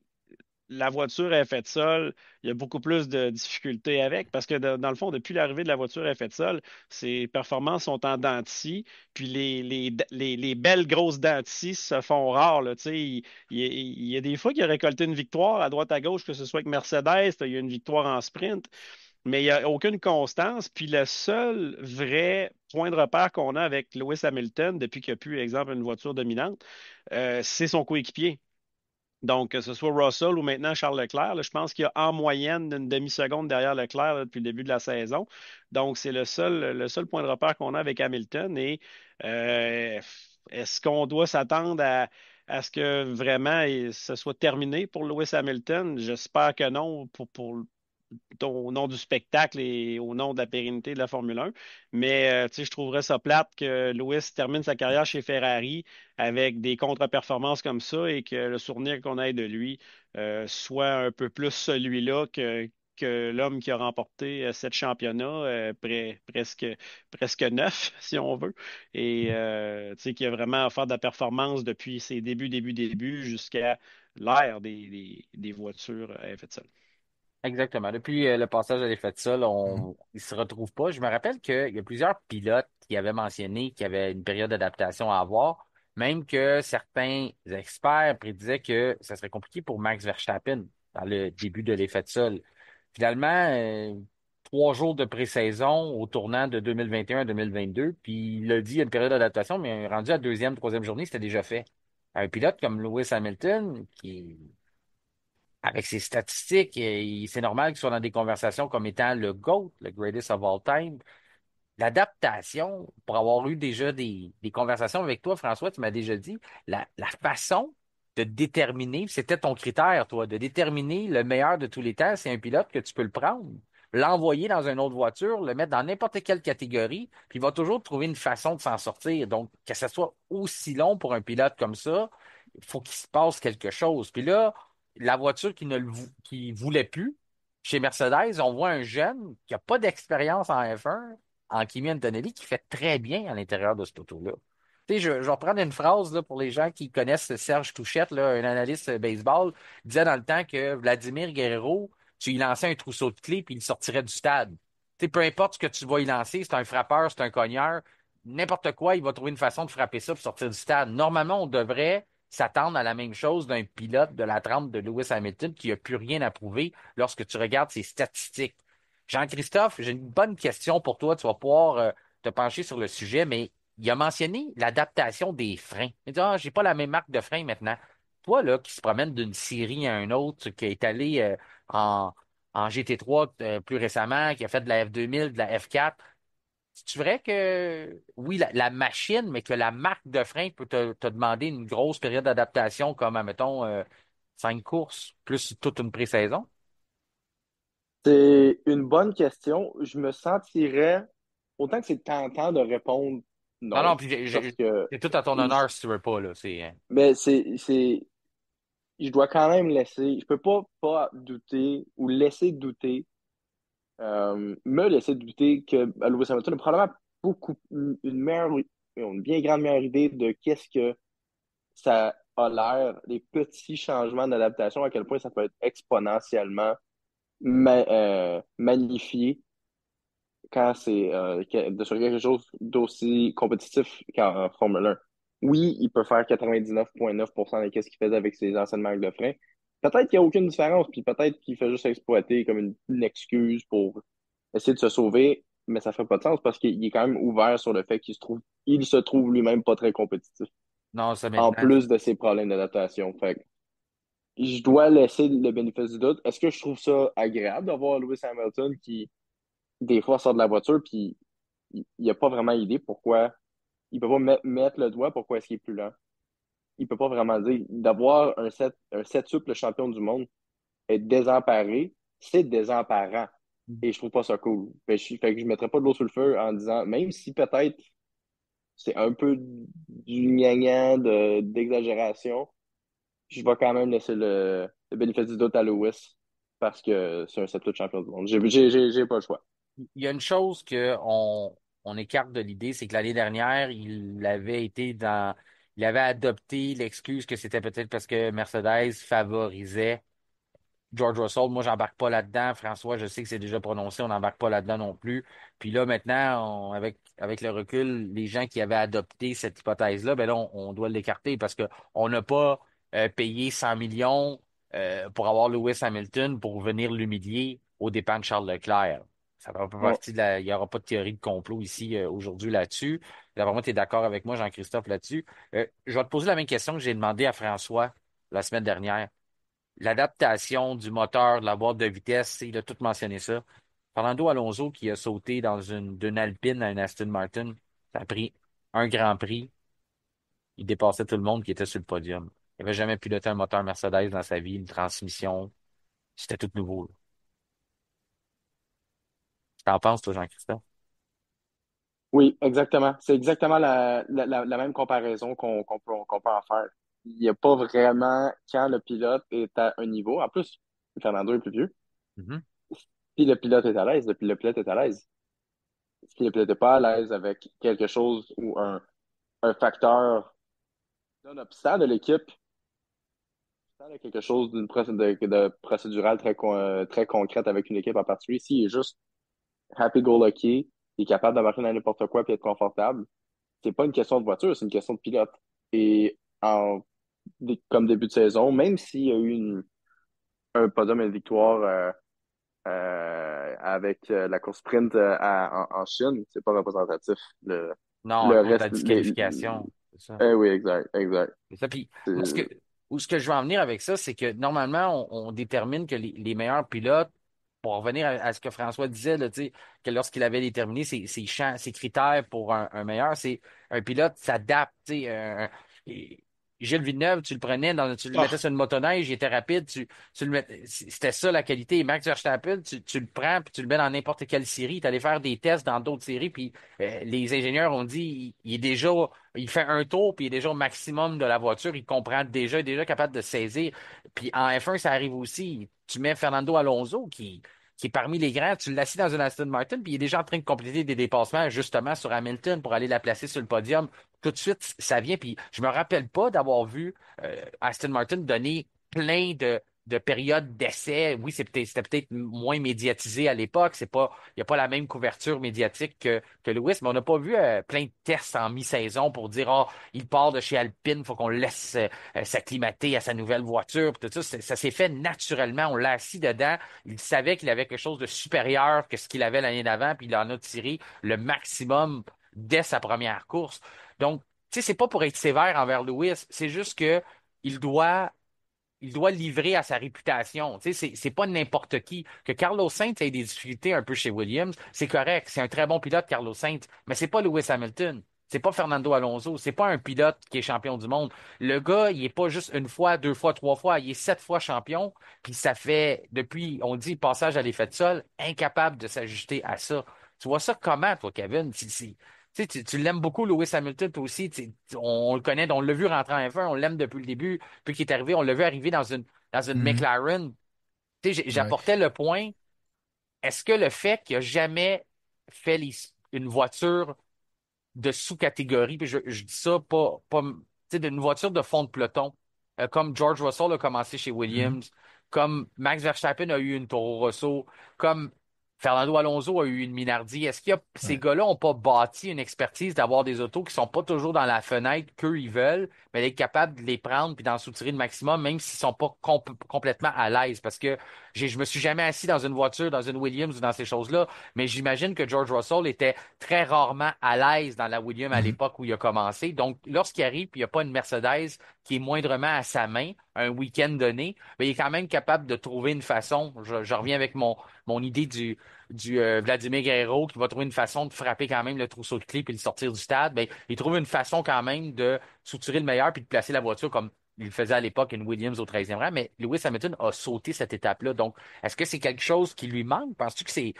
[SPEAKER 4] la voiture est faite seule, il y a beaucoup plus de difficultés avec, parce que dans le fond, depuis l'arrivée de la voiture est faite seule, ses performances sont en dents de scie, puis les belles grosses dents de scie se font rares, là, tu sais. Il y a des fois qu'il a récolté une victoire à droite à gauche, que ce soit avec Mercedes, il y a une victoire en sprint, mais il n'y a aucune constance. Puis le seul vrai point de repère qu'on a avec Lewis Hamilton, depuis qu'il n'y a plus, exemple, une voiture dominante, c'est son coéquipier. Donc, que ce soit Russell ou maintenant Charles Leclerc, là, je pense qu'il y a en moyenne une demi-seconde derrière Leclerc là, depuis le début de la saison. Donc, c'est le seul point de repère qu'on a avec Hamilton. Et euh, est-ce qu'on doit s'attendre à ce que vraiment ce soit terminé pour Lewis Hamilton? J'espère que non, au nom du spectacle et au nom de la pérennité de la Formule 1. Mais tu sais, je trouverais ça plate que Lewis termine sa carrière chez Ferrari avec des contre-performances comme ça et que le souvenir qu'on ait de lui soit un peu plus celui-là que l'homme qui a remporté 7 championnats, presque 9, si on veut, et tu sais, qui a vraiment fait de la performance depuis ses débuts, jusqu'à l'ère des voitures à effet de serre.
[SPEAKER 1] Exactement. Depuis le passage à l'effet de sol, il se retrouve pas. Je me rappelle qu'il y a plusieurs pilotes qui avaient mentionné qu'il y avait une période d'adaptation à avoir, même que certains experts prédisaient que ça serait compliqué pour Max Verstappen dans le début de l'effet de sol. Finalement, 3 jours de pré-saison au tournant de 2021-2022, puis il a dit il y a une période d'adaptation, mais rendu à deuxième, troisième journée, c'était déjà fait. Un pilote comme Lewis Hamilton, qui avec ses statistiques, c'est normal qu'il soit dans des conversations comme étant le GOAT, le greatest of all time. L'adaptation, pour avoir eu déjà des conversations avec toi, François, tu m'as déjà dit, la façon de déterminer, c'était ton critère, toi, de déterminer le meilleur de tous les temps, c'est un pilote que tu peux le prendre, l'envoyer dans une autre voiture, le mettre dans n'importe quelle catégorie, puis il va toujours trouver une façon de s'en sortir. Donc, que ce soit aussi long pour un pilote comme ça, il faut qu'il se passe quelque chose. Puis là, la voiture qui voulait plus, chez Mercedes, on voit un jeune qui n'a pas d'expérience en F1, en Kimi Antonelli, qui fait très bien à l'intérieur de cet auto-là. Tu sais, je vais reprendre une phrase là, pour les gens qui connaissent Serge Touchette, là, un analyste baseball, il disait dans le temps que Vladimir Guerrero, tu lui lançais un trousseau de clés puis il sortirait du stade. Tu sais, peu importe ce que tu vas y lancer, c'est un frappeur, c'est un cogneur, n'importe quoi, il va trouver une façon de frapper ça pour sortir du stade. Normalement, on devrait s'attendre à la même chose d'un pilote de la trempe de Lewis Hamilton qui n'a plus rien à prouver lorsque tu regardes ses statistiques. Jean-Christophe, j'ai une bonne question pour toi. Tu vas pouvoir te pencher sur le sujet, mais il a mentionné l'adaptation des freins. Il dit, ah, j'ai pas la même marque de frein maintenant. Toi, là, qui se promène d'une série à une autre, qui est allé en, en GT3 plus récemment, qui a fait de la F2000, de la F4, c'est vrai que, oui, la machine, mais que la marque de frein peut te demander une grosse période d'adaptation, comme, admettons, 5 courses, plus toute une pré-saison?
[SPEAKER 2] C'est une bonne question. Je me sentirais, autant que c'est tentant de répondre
[SPEAKER 1] Non, non,
[SPEAKER 2] non,
[SPEAKER 1] puis
[SPEAKER 2] parce que
[SPEAKER 1] c'est tout à ton honneur si tu veux pas, là.
[SPEAKER 2] mais je dois quand même laisser, je peux pas douter ou laisser douter, me laisser douter que Lewis Hamilton a probablement une bien grande meilleure idée de qu'est-ce que ça a l'air, les petits changements d'adaptation, à quel point ça peut être exponentiellement magnifié quand c'est de sur quelque chose d'aussi compétitif qu'en Formule 1. Oui, il peut faire 99,9% de ce qu'il faisait avec ses anciennes marques de frein. Peut-être qu'il n'y a aucune différence, puis peut-être qu'il fait juste exploiter comme une excuse pour essayer de se sauver, mais ça fait pas de sens parce qu'il est quand même ouvert sur le fait il se trouve lui-même pas très compétitif,
[SPEAKER 1] Non, ça
[SPEAKER 2] en
[SPEAKER 1] maintenant.
[SPEAKER 2] plus de ses problèmes d'adaptation. Fait que je dois laisser le bénéfice du doute. Est-ce que je trouve ça agréable d'avoir Lewis Hamilton qui, des fois, sort de la voiture puis il a pas vraiment idée pourquoi. Il peut pas mettre le doigt pourquoi est-ce qu'il est plus lent. Il peut pas vraiment dire. D'avoir un septuple champion du monde, être désemparé, c'est désemparant. Et je trouve pas ça cool. Fait que je mettrais pas de l'eau sur le feu en disant, même si peut-être c'est un peu du gnangnan d'exagération, je vais quand même laisser le bénéfice du doute à Lewis parce que c'est un septuple champion du monde. J'ai pas le choix.
[SPEAKER 1] Il y a une chose on écarte de l'idée, c'est que l'année dernière, il avait adopté l'excuse que c'était peut-être parce que Mercedes favorisait George Russell. Moi, j'embarque pas là-dedans. François, je sais que c'est déjà prononcé, on n'embarque pas là-dedans non plus. Puis là, maintenant, avec le recul, les gens qui avaient adopté cette hypothèse-là, ben là, on doit l'écarter parce que on n'a pas payé 100 millions pour avoir Lewis Hamilton pour venir l'humilier aux dépens de Charles Leclerc. Ça fait pas
[SPEAKER 2] Ouais.
[SPEAKER 1] partie il n'y aura pas de théorie de complot ici aujourd'hui là-dessus. D'après moi, tu es d'accord avec moi, Jean-Christophe, là-dessus. Je vais te poser la même question que j'ai demandé à François la semaine dernière. L'adaptation du moteur, de la boîte de vitesse, il a tout mentionné ça. Fernando Alonso qui a sauté d'une Alpine à une Aston Martin, ça a pris un Grand Prix. Il dépassait tout le monde qui était sur le podium. Il n'avait jamais piloté un moteur Mercedes dans sa vie, une transmission. C'était tout nouveau, là. T'en penses, toi, Jean-Christophe?
[SPEAKER 2] Oui, exactement. C'est exactement la même comparaison qu'on peut en faire. Il n'y a pas vraiment, quand le pilote est à un niveau, en plus, Fernando est plus vieux,
[SPEAKER 1] Mhm.
[SPEAKER 2] si le pilote est à l'aise, le pilote est à l'aise. Si le pilote n'est pas à l'aise avec quelque chose ou un facteur, un obstacle de l'équipe, quelque chose de procédural très concrète avec une équipe en particulier, s'il est juste happy-go-lucky, il est capable d'embarquer dans n'importe quoi et être confortable, c'est pas une question de voiture, c'est une question de pilote. Et comme début de saison, même s'il y a eu un podium et une victoire avec la course sprint en Chine, c'est pas représentatif.
[SPEAKER 1] Non, à
[SPEAKER 2] Le
[SPEAKER 1] cause de la
[SPEAKER 2] reste,
[SPEAKER 1] disqualification. C'est ça.
[SPEAKER 2] oui, exact, exact.
[SPEAKER 1] C'est ça. Puis, moi,
[SPEAKER 2] C'est-
[SPEAKER 1] où ce que je veux en venir avec ça, c'est que normalement, on détermine que les meilleurs pilotes, pour revenir à ce que François disait, là, tu sais, que lorsqu'il avait déterminé ses critères pour un meilleur, c'est un pilote s'adapte. Tu sais, Gilles Villeneuve, tu le prenais, tu le mettais
[SPEAKER 4] Ah,
[SPEAKER 1] sur une motoneige, il était rapide, tu le c'était ça la qualité. Et Max Verstappen, tu le prends puis tu le mets dans n'importe quelle série. Tu allais faire des tests dans d'autres séries, puis les ingénieurs ont dit il est déjà il fait un tour, puis il est déjà au maximum de la voiture. Il comprend déjà, il est déjà capable de saisir. Puis en F1, ça arrive aussi. Tu mets Fernando Alonso, qui est parmi les grands, tu l'assis dans une Aston Martin, puis il est déjà en train de compléter des dépassements, justement, sur Hamilton pour aller la placer sur le podium. Tout de suite, ça vient. Puis je me rappelle pas d'avoir vu Aston Martin donner plein de périodes d'essai. Oui, c'était peut-être moins médiatisé à l'époque. Il n'y a pas la même couverture médiatique que Lewis, mais on n'a pas vu plein de tests en mi-saison pour dire, oh, il part de chez Alpine, faut qu'on le laisse s'acclimater à sa nouvelle voiture. Puis tout ça, ça s'est fait naturellement. On l'a assis dedans. Il savait qu'il avait quelque chose de supérieur que ce qu'il avait l'année d'avant, puis il en a tiré le maximum dès sa première course. Donc, tu sais, c'est pas pour être sévère envers Lewis, c'est juste que il doit il doit livrer à sa réputation. Tu sais, c'est pas n'importe qui. Que Carlos Sainz ait des difficultés un peu chez Williams, c'est correct. C'est un très bon pilote, Carlos Sainz. Mais c'est pas Lewis Hamilton. C'est pas Fernando Alonso. C'est pas un pilote qui est champion du monde. Le gars, il est pas juste une fois, deux fois, trois fois. Il est 7 fois champion. Puis ça fait, depuis, on dit, passage à l'effet de sol, incapable de s'ajuster à ça. Tu vois ça comment, toi, Kevin? Tu sais, tu l'aimes beaucoup, Lewis Hamilton, toi aussi. On le connaît, on l'a vu rentrer en F1, on l'aime depuis le début. Puis qu'il est arrivé, on l'a vu arriver dans une
[SPEAKER 3] Mhm.
[SPEAKER 1] McLaren. Tu sais,
[SPEAKER 3] Ouais.
[SPEAKER 1] j'apportais le point. Est-ce que le fait qu'il a jamais fait une voiture de sous-catégorie, puis je dis ça pas tu sais, d'une voiture de fond de peloton, comme George Russell a commencé chez
[SPEAKER 3] Mhm.
[SPEAKER 1] Williams, comme Max Verstappen a eu une Toro Rosso, comme Fernando Alonso a eu une Minardi. Est-ce qu'il y a, ces
[SPEAKER 3] Ouais.
[SPEAKER 1] gars-là n'ont pas bâti une expertise d'avoir des autos qui sont pas toujours dans la fenêtre qu'eux ils veulent, mais d'être capable de les prendre puis d'en soutirer le maximum, même s'ils sont pas complètement à l'aise? Parce que je me suis jamais assis dans une voiture, dans une Williams ou dans ces choses-là, mais j'imagine que George Russell était très rarement à l'aise dans la Williams à
[SPEAKER 3] Mhm.
[SPEAKER 1] l'époque où il a commencé. Donc, lorsqu'il arrive, puis il n'y a pas une Mercedes qui est moindrement à sa main, un week-end donné, ben, il est quand même capable de trouver une façon. Je reviens avec mon idée du Vladimir Guerrero qui va trouver une façon de frapper quand même le trousseau de clés puis de sortir du stade. Ben, il trouve une façon quand même de soutirer le meilleur puis de placer la voiture comme il le faisait à l'époque, une Williams au 13e rang, mais Lewis Hamilton a sauté cette étape-là. Donc, est-ce que c'est quelque chose qui lui manque? Penses-tu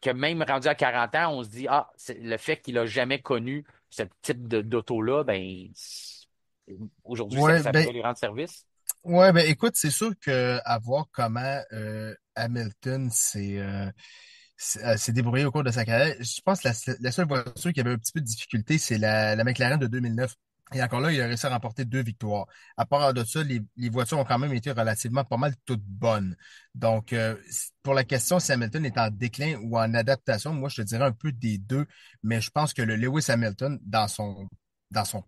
[SPEAKER 1] que même rendu à 40 ans, on se dit, ah, c'est le fait qu'il a jamais connu ce type d'auto-là, ben, aujourd'hui,
[SPEAKER 3] Ouais,
[SPEAKER 1] ça pourrait lui rendre service?
[SPEAKER 3] ouais, ben écoute, c'est sûr que à voir comment Hamilton s'est débrouillé au cours de sa carrière, je pense que la seule voiture qui avait un petit peu de difficulté, c'est la McLaren de 2009. Et encore là, il a réussi à remporter 2 victoires. À part de ça, les voitures ont quand même été relativement pas mal toutes bonnes. Donc, pour la question si Hamilton est en déclin ou en adaptation, moi, je te dirais un peu des deux, mais je pense que le Lewis Hamilton, dans son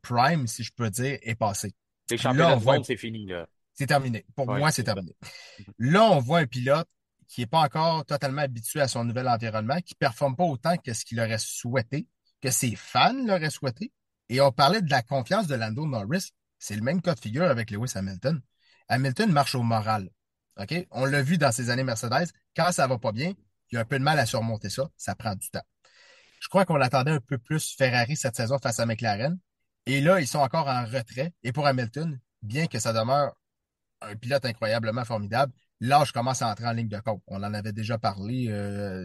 [SPEAKER 3] prime, si je peux dire, est passé.
[SPEAKER 1] Les
[SPEAKER 3] Là,
[SPEAKER 1] championnats
[SPEAKER 3] on
[SPEAKER 1] du
[SPEAKER 3] voit,
[SPEAKER 1] monde, c'est fini, là.
[SPEAKER 3] c'est terminé. Pour
[SPEAKER 1] Oui,
[SPEAKER 3] moi, c'est
[SPEAKER 1] c'est ça.
[SPEAKER 3] terminé. Là, on voit un pilote qui n'est pas encore totalement habitué à son nouvel environnement, qui ne performe pas autant que ce qu'il aurait souhaité, que ses fans l'auraient souhaité. Et on parlait de la confiance de Lando Norris. C'est le même cas de figure avec Lewis Hamilton. Hamilton marche au moral. OK? On l'a vu dans ses années Mercedes. Quand ça va pas bien, il a un peu de mal à surmonter ça. Ça prend du temps. Je crois qu'on attendait un peu plus Ferrari cette saison face à McLaren. Et là, ils sont encore en retrait. Et pour Hamilton, bien que ça demeure un pilote incroyablement formidable. L'âge commence à entrer en ligne de compte. On en avait déjà parlé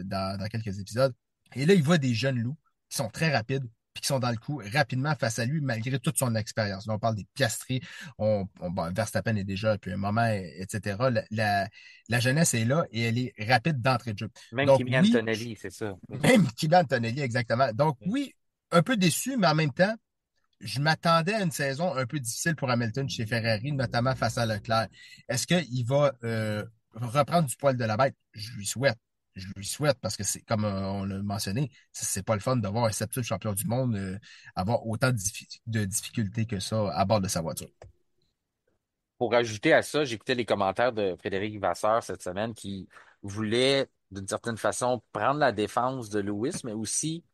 [SPEAKER 3] dans quelques épisodes. Et là, il voit des jeunes loups qui sont très rapides puis qui sont dans le coup rapidement face à lui malgré toute son expérience. Là, on parle des Piastri, bon, Verstappen est déjà depuis un moment, etc. La jeunesse est là et elle est rapide d'entrée de jeu.
[SPEAKER 1] Même
[SPEAKER 3] Donc
[SPEAKER 1] Kimi
[SPEAKER 3] oui,
[SPEAKER 1] Antonelli, c'est ça.
[SPEAKER 3] même Kylian Antonelli, exactement. Donc oui, un peu déçu, mais en même temps, je m'attendais à une saison un peu difficile pour Hamilton chez Ferrari, notamment face à Leclerc. Est-ce qu'il va reprendre du poil de la bête? Je lui souhaite. Je lui souhaite parce que c'est comme on l'a mentionné, c'est pas le fun d'avoir un septuple champion du monde avoir autant de difficultés que ça à bord de sa voiture.
[SPEAKER 1] Pour ajouter à ça, j'écoutais les commentaires de Frédéric Vasseur cette semaine qui voulait, d'une certaine façon, prendre la défense de Lewis, mais aussi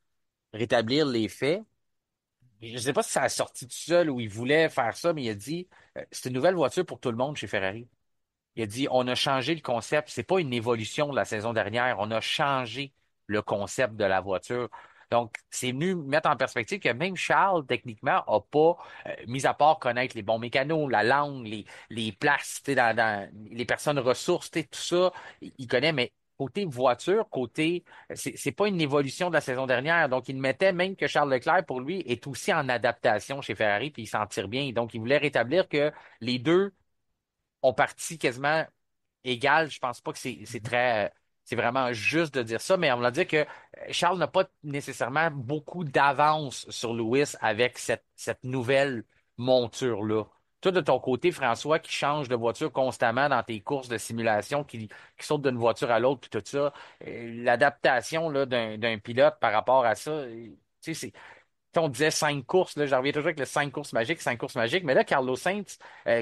[SPEAKER 1] rétablir les faits. Je ne sais pas si ça a sorti tout seul ou il voulait faire ça, mais il a dit c'est une nouvelle voiture pour tout le monde chez Ferrari. Il a dit on a changé le concept. C'est pas une évolution de la saison dernière. On a changé le concept de la voiture. Donc, c'est venu mettre en perspective que même Charles, techniquement, a pas, mis à part connaître les bons mécanos, la langue, les places, tu sais, les personnes ressources, tu sais, tout ça, il connaît, mais côté voiture, c'est pas une évolution de la saison dernière. Donc, il mettait même que Charles Leclerc, pour lui, est aussi en adaptation chez Ferrari, puis il s'en tire bien. Donc, il voulait rétablir que les deux ont parti quasiment égal. Je pense pas que c'est vraiment juste de dire ça, mais on va dire que Charles n'a pas nécessairement beaucoup d'avance sur Lewis avec cette nouvelle monture-là. Toi, de ton côté, François, qui change de voiture constamment dans tes courses de simulation, qui saute d'une voiture à l'autre, puis tout ça, l'adaptation là, d'un pilote par rapport à ça, tu sais, on disait 5 courses, là, j'en reviens toujours avec le 5 courses magiques, mais là, Carlos Sainz,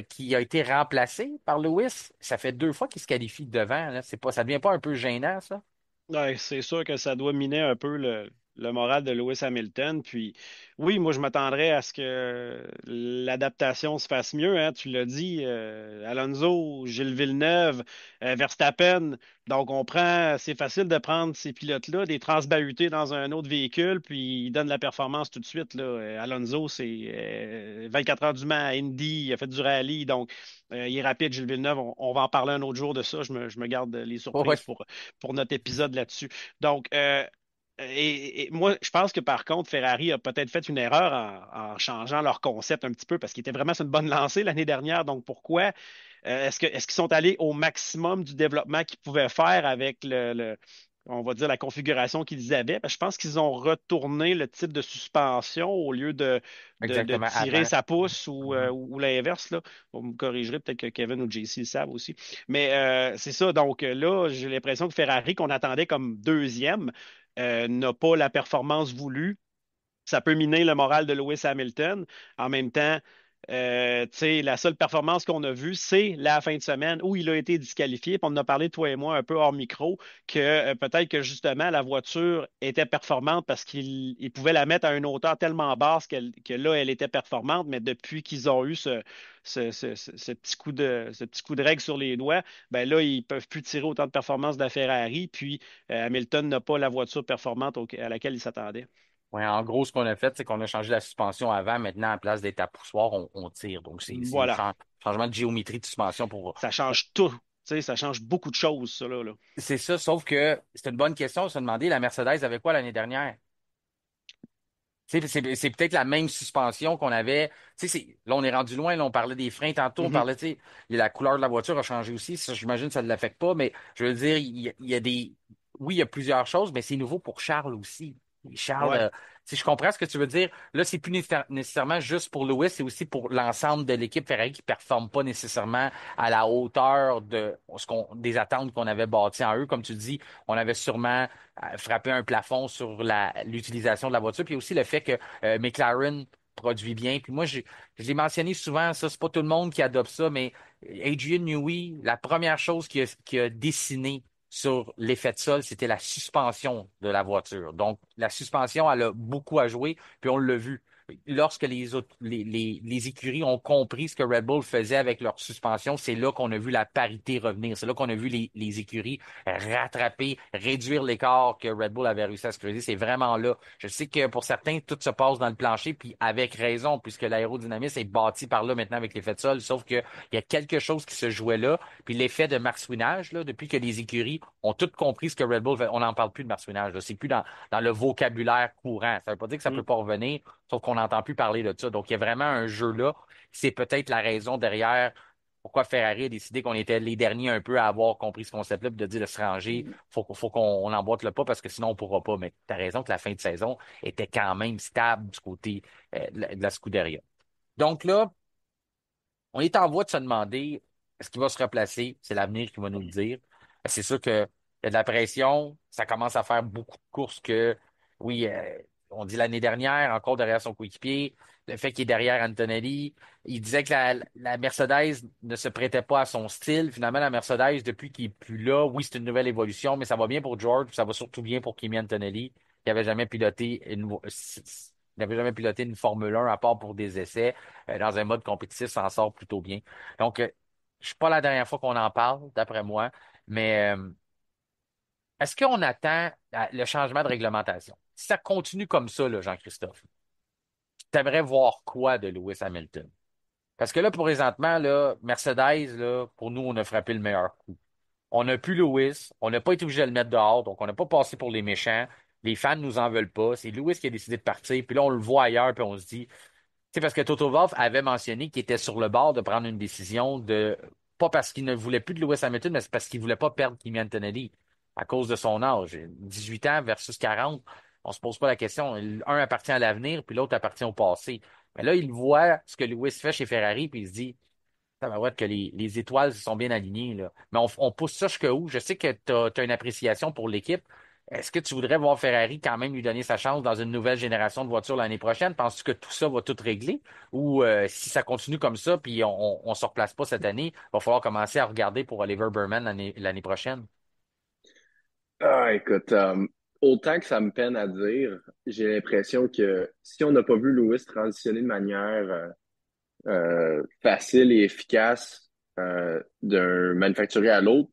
[SPEAKER 1] qui a été remplacé par Lewis, ça fait 2 fois qu'il se qualifie devant, là. C'est pas, ça devient pas un peu gênant, ça?
[SPEAKER 4] Ouais, c'est sûr que ça doit miner un peu le moral de Lewis Hamilton. Puis oui, moi je m'attendrais à ce que l'adaptation se fasse mieux, hein. Tu l'as dit, Alonso, Gilles Villeneuve, Verstappen. Donc on prend, c'est facile de prendre ces pilotes-là, des transbahutés dans un autre véhicule, puis ils donnent la performance tout de suite, là. Alonso, c'est 24 heures du Mans à Indy, il a fait du rallye, donc il est rapide, Gilles Villeneuve. On va en parler un autre jour de ça. Je me garde les
[SPEAKER 1] Ouais, ouais.
[SPEAKER 4] surprises pour notre épisode là-dessus. Donc, Et moi, je pense que par contre, Ferrari a peut-être fait une erreur en changeant leur concept un petit peu parce qu'ils étaient vraiment sur une bonne lancée l'année dernière. Donc pourquoi est-ce qu'ils sont allés au maximum du développement qu'ils pouvaient faire avec on va dire, la configuration qu'ils avaient? Parce que je pense qu'ils ont retourné le type de suspension au lieu de
[SPEAKER 1] Exactement,
[SPEAKER 4] tirer
[SPEAKER 1] avant.
[SPEAKER 4] sa pousse
[SPEAKER 1] Mhm.
[SPEAKER 4] ou l'inverse, là. Vous me corrigerez, peut-être que Kevin ou JC le savent aussi. Mais c'est ça. Donc là, j'ai l'impression que Ferrari, qu'on attendait comme deuxième, n'a pas la performance voulue. Ça peut miner le moral de Lewis Hamilton. En même temps, tu sais, la seule performance qu'on a vue, c'est la fin de semaine où il a été disqualifié. Puis on en a parlé, toi et moi, un peu hors micro, que peut-être que justement la voiture était performante parce qu'il pouvait la mettre à une hauteur tellement basse que là, elle était performante. Mais depuis qu'ils ont eu ce petit coup de règle sur les doigts, ben là, ils peuvent plus tirer autant de performance de la Ferrari. Puis Hamilton n'a pas la voiture performante à laquelle il s'attendait.
[SPEAKER 1] Ouais, en gros, ce qu'on a fait, c'est qu'on a changé la suspension avant. Maintenant, en place d'être à poussoir, on tire. Donc, c'est
[SPEAKER 4] Voilà.
[SPEAKER 1] changement de géométrie de suspension pour.
[SPEAKER 4] Ça change tout. Tu sais, ça change beaucoup de choses, ça, là.
[SPEAKER 1] C'est ça, sauf que c'est une bonne question de se demander, la Mercedes avait quoi l'année dernière? Tu sais, c'est peut-être la même suspension qu'on avait. Tu sais, là, on est rendu loin. Là, on parlait des freins tantôt. On
[SPEAKER 4] Mhm.
[SPEAKER 1] parlait, tu sais, la couleur de la voiture a changé aussi. Ça, j'imagine que ça ne l'affecte pas. Mais je veux dire, il y a des. Oui, il y a plusieurs choses, mais c'est nouveau pour Charles aussi. Et Charles,
[SPEAKER 4] Ouais.
[SPEAKER 1] si je comprends ce que tu veux dire, là, c'est plus nécessairement juste pour Lewis, c'est aussi pour l'ensemble de l'équipe Ferrari qui ne performe pas nécessairement à la hauteur des attentes qu'on avait bâties en eux. Comme tu dis, on avait sûrement frapper un plafond sur l'utilisation de la voiture. Puis aussi le fait que McLaren produit bien. Puis moi, je l'ai mentionné souvent, ça, c'est pas tout le monde qui adopte ça, mais Adrian Newey, la première chose qu'il a dessiné sur l'effet de sol, c'était la suspension de la voiture. Donc, la suspension, elle a beaucoup à jouer, puis on l'a vu. Lorsque les écuries ont compris ce que Red Bull faisait avec leur suspension, c'est là qu'on a vu la parité revenir. C'est là qu'on a vu les écuries rattraper, réduire l'écart que Red Bull avait réussi à se creuser. C'est vraiment là. Je sais que pour certains, tout se passe dans le plancher, puis avec raison, puisque l'aérodynamisme est bâti par là maintenant avec l'effet de sol, sauf qu'il y a quelque chose qui se jouait là, puis l'effet de marsouinage, là, depuis que les écuries ont toutes compris ce que Red Bull fait, on n'en parle plus de marsouinage, là. C'est plus dans le vocabulaire courant. Ça veut pas dire que ça
[SPEAKER 4] Mm.
[SPEAKER 1] peut pas revenir, sauf qu'on n'entend plus parler de ça. Donc, il y a vraiment un jeu là. C'est peut-être la raison derrière pourquoi Ferrari a décidé qu'on était les derniers un peu à avoir compris ce concept-là, puis de dire de se ranger, faut qu'on emboîte le pas parce que sinon on pourra pas. Mais tu as raison que la fin de saison était quand même stable du côté de la Scuderia. Donc là, on est en voie de se demander est-ce qu'il va se replacer? C'est l'avenir qui va nous le dire. C'est sûr qu'il y a de la pression, ça commence à faire beaucoup de courses que, oui, on dit l'année dernière, encore derrière son coéquipier, le fait qu'il est derrière Antonelli, il disait que la Mercedes ne se prêtait pas à son style. Finalement, la Mercedes, depuis qu'il est plus là, oui, c'est une nouvelle évolution, mais ça va bien pour George, ça va surtout bien pour Kimi Antonelli, qui avait jamais piloté il n'avait jamais piloté une Formule 1 à part pour des essais. Dans un mode compétitif, s'en sort plutôt bien. Donc, je suis pas la dernière fois qu'on en parle, d'après moi, mais est-ce qu'on attend le changement de réglementation? Si ça continue comme ça, là, Jean-Christophe, tu aimerais voir quoi de Lewis Hamilton? Parce que là, présentement, là, Mercedes, là, pour nous, on a frappé le meilleur coup. On n'a plus Lewis, on n'a pas été obligé de le mettre dehors, donc on n'a pas passé pour les méchants. Les fans nous en veulent pas. C'est Lewis qui a décidé de partir, puis là, on le voit ailleurs, puis on se dit, sais, parce que Toto Wolff avait mentionné qu'il était sur le bord de prendre une décision pas parce qu'il ne voulait plus de Lewis Hamilton, mais c'est parce qu'il voulait pas perdre Kimi Antonelli à cause de son âge. 18 ans versus 40, on se pose pas la question. Un appartient à l'avenir, puis l'autre appartient au passé. Mais là, il voit ce que Lewis fait chez Ferrari, puis il se dit, tabarouette, que les étoiles se sont bien alignées, là. Mais on pousse ça jusqu'où? Je sais que tu as une appréciation pour l'équipe. Est-ce que tu voudrais voir Ferrari quand même lui donner sa chance dans une nouvelle génération de voitures l'année prochaine? Penses-tu que tout ça va tout régler? Ou si ça continue comme ça, puis on ne se replace pas cette année, il va falloir commencer à regarder pour Oliver Burman l'année prochaine?
[SPEAKER 2] Ah, écoute, autant que ça me peine à dire, j'ai l'impression que si on n'a pas vu Lewis transitionner de manière facile et efficace d'un manufacturier à l'autre,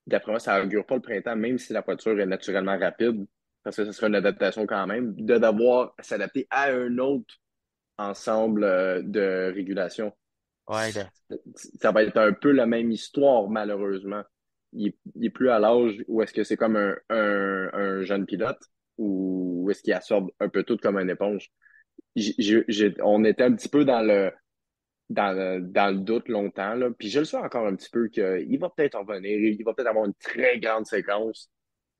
[SPEAKER 2] d'après moi, ça augure pas le printemps, même si la voiture est naturellement rapide, parce que ce sera une adaptation quand même, de devoir s'adapter à un autre ensemble de régulation.
[SPEAKER 1] Ouais,
[SPEAKER 2] Ça va être un peu la même histoire, malheureusement. il est plus à l'âge où est-ce que c'est comme un jeune pilote ou est-ce qu'il absorbe un peu tout comme une éponge. On était un petit peu dans le doute longtemps, là. Puis je le sens encore un petit peu qu'il va peut-être en venir. Il va peut-être avoir une très grande séquence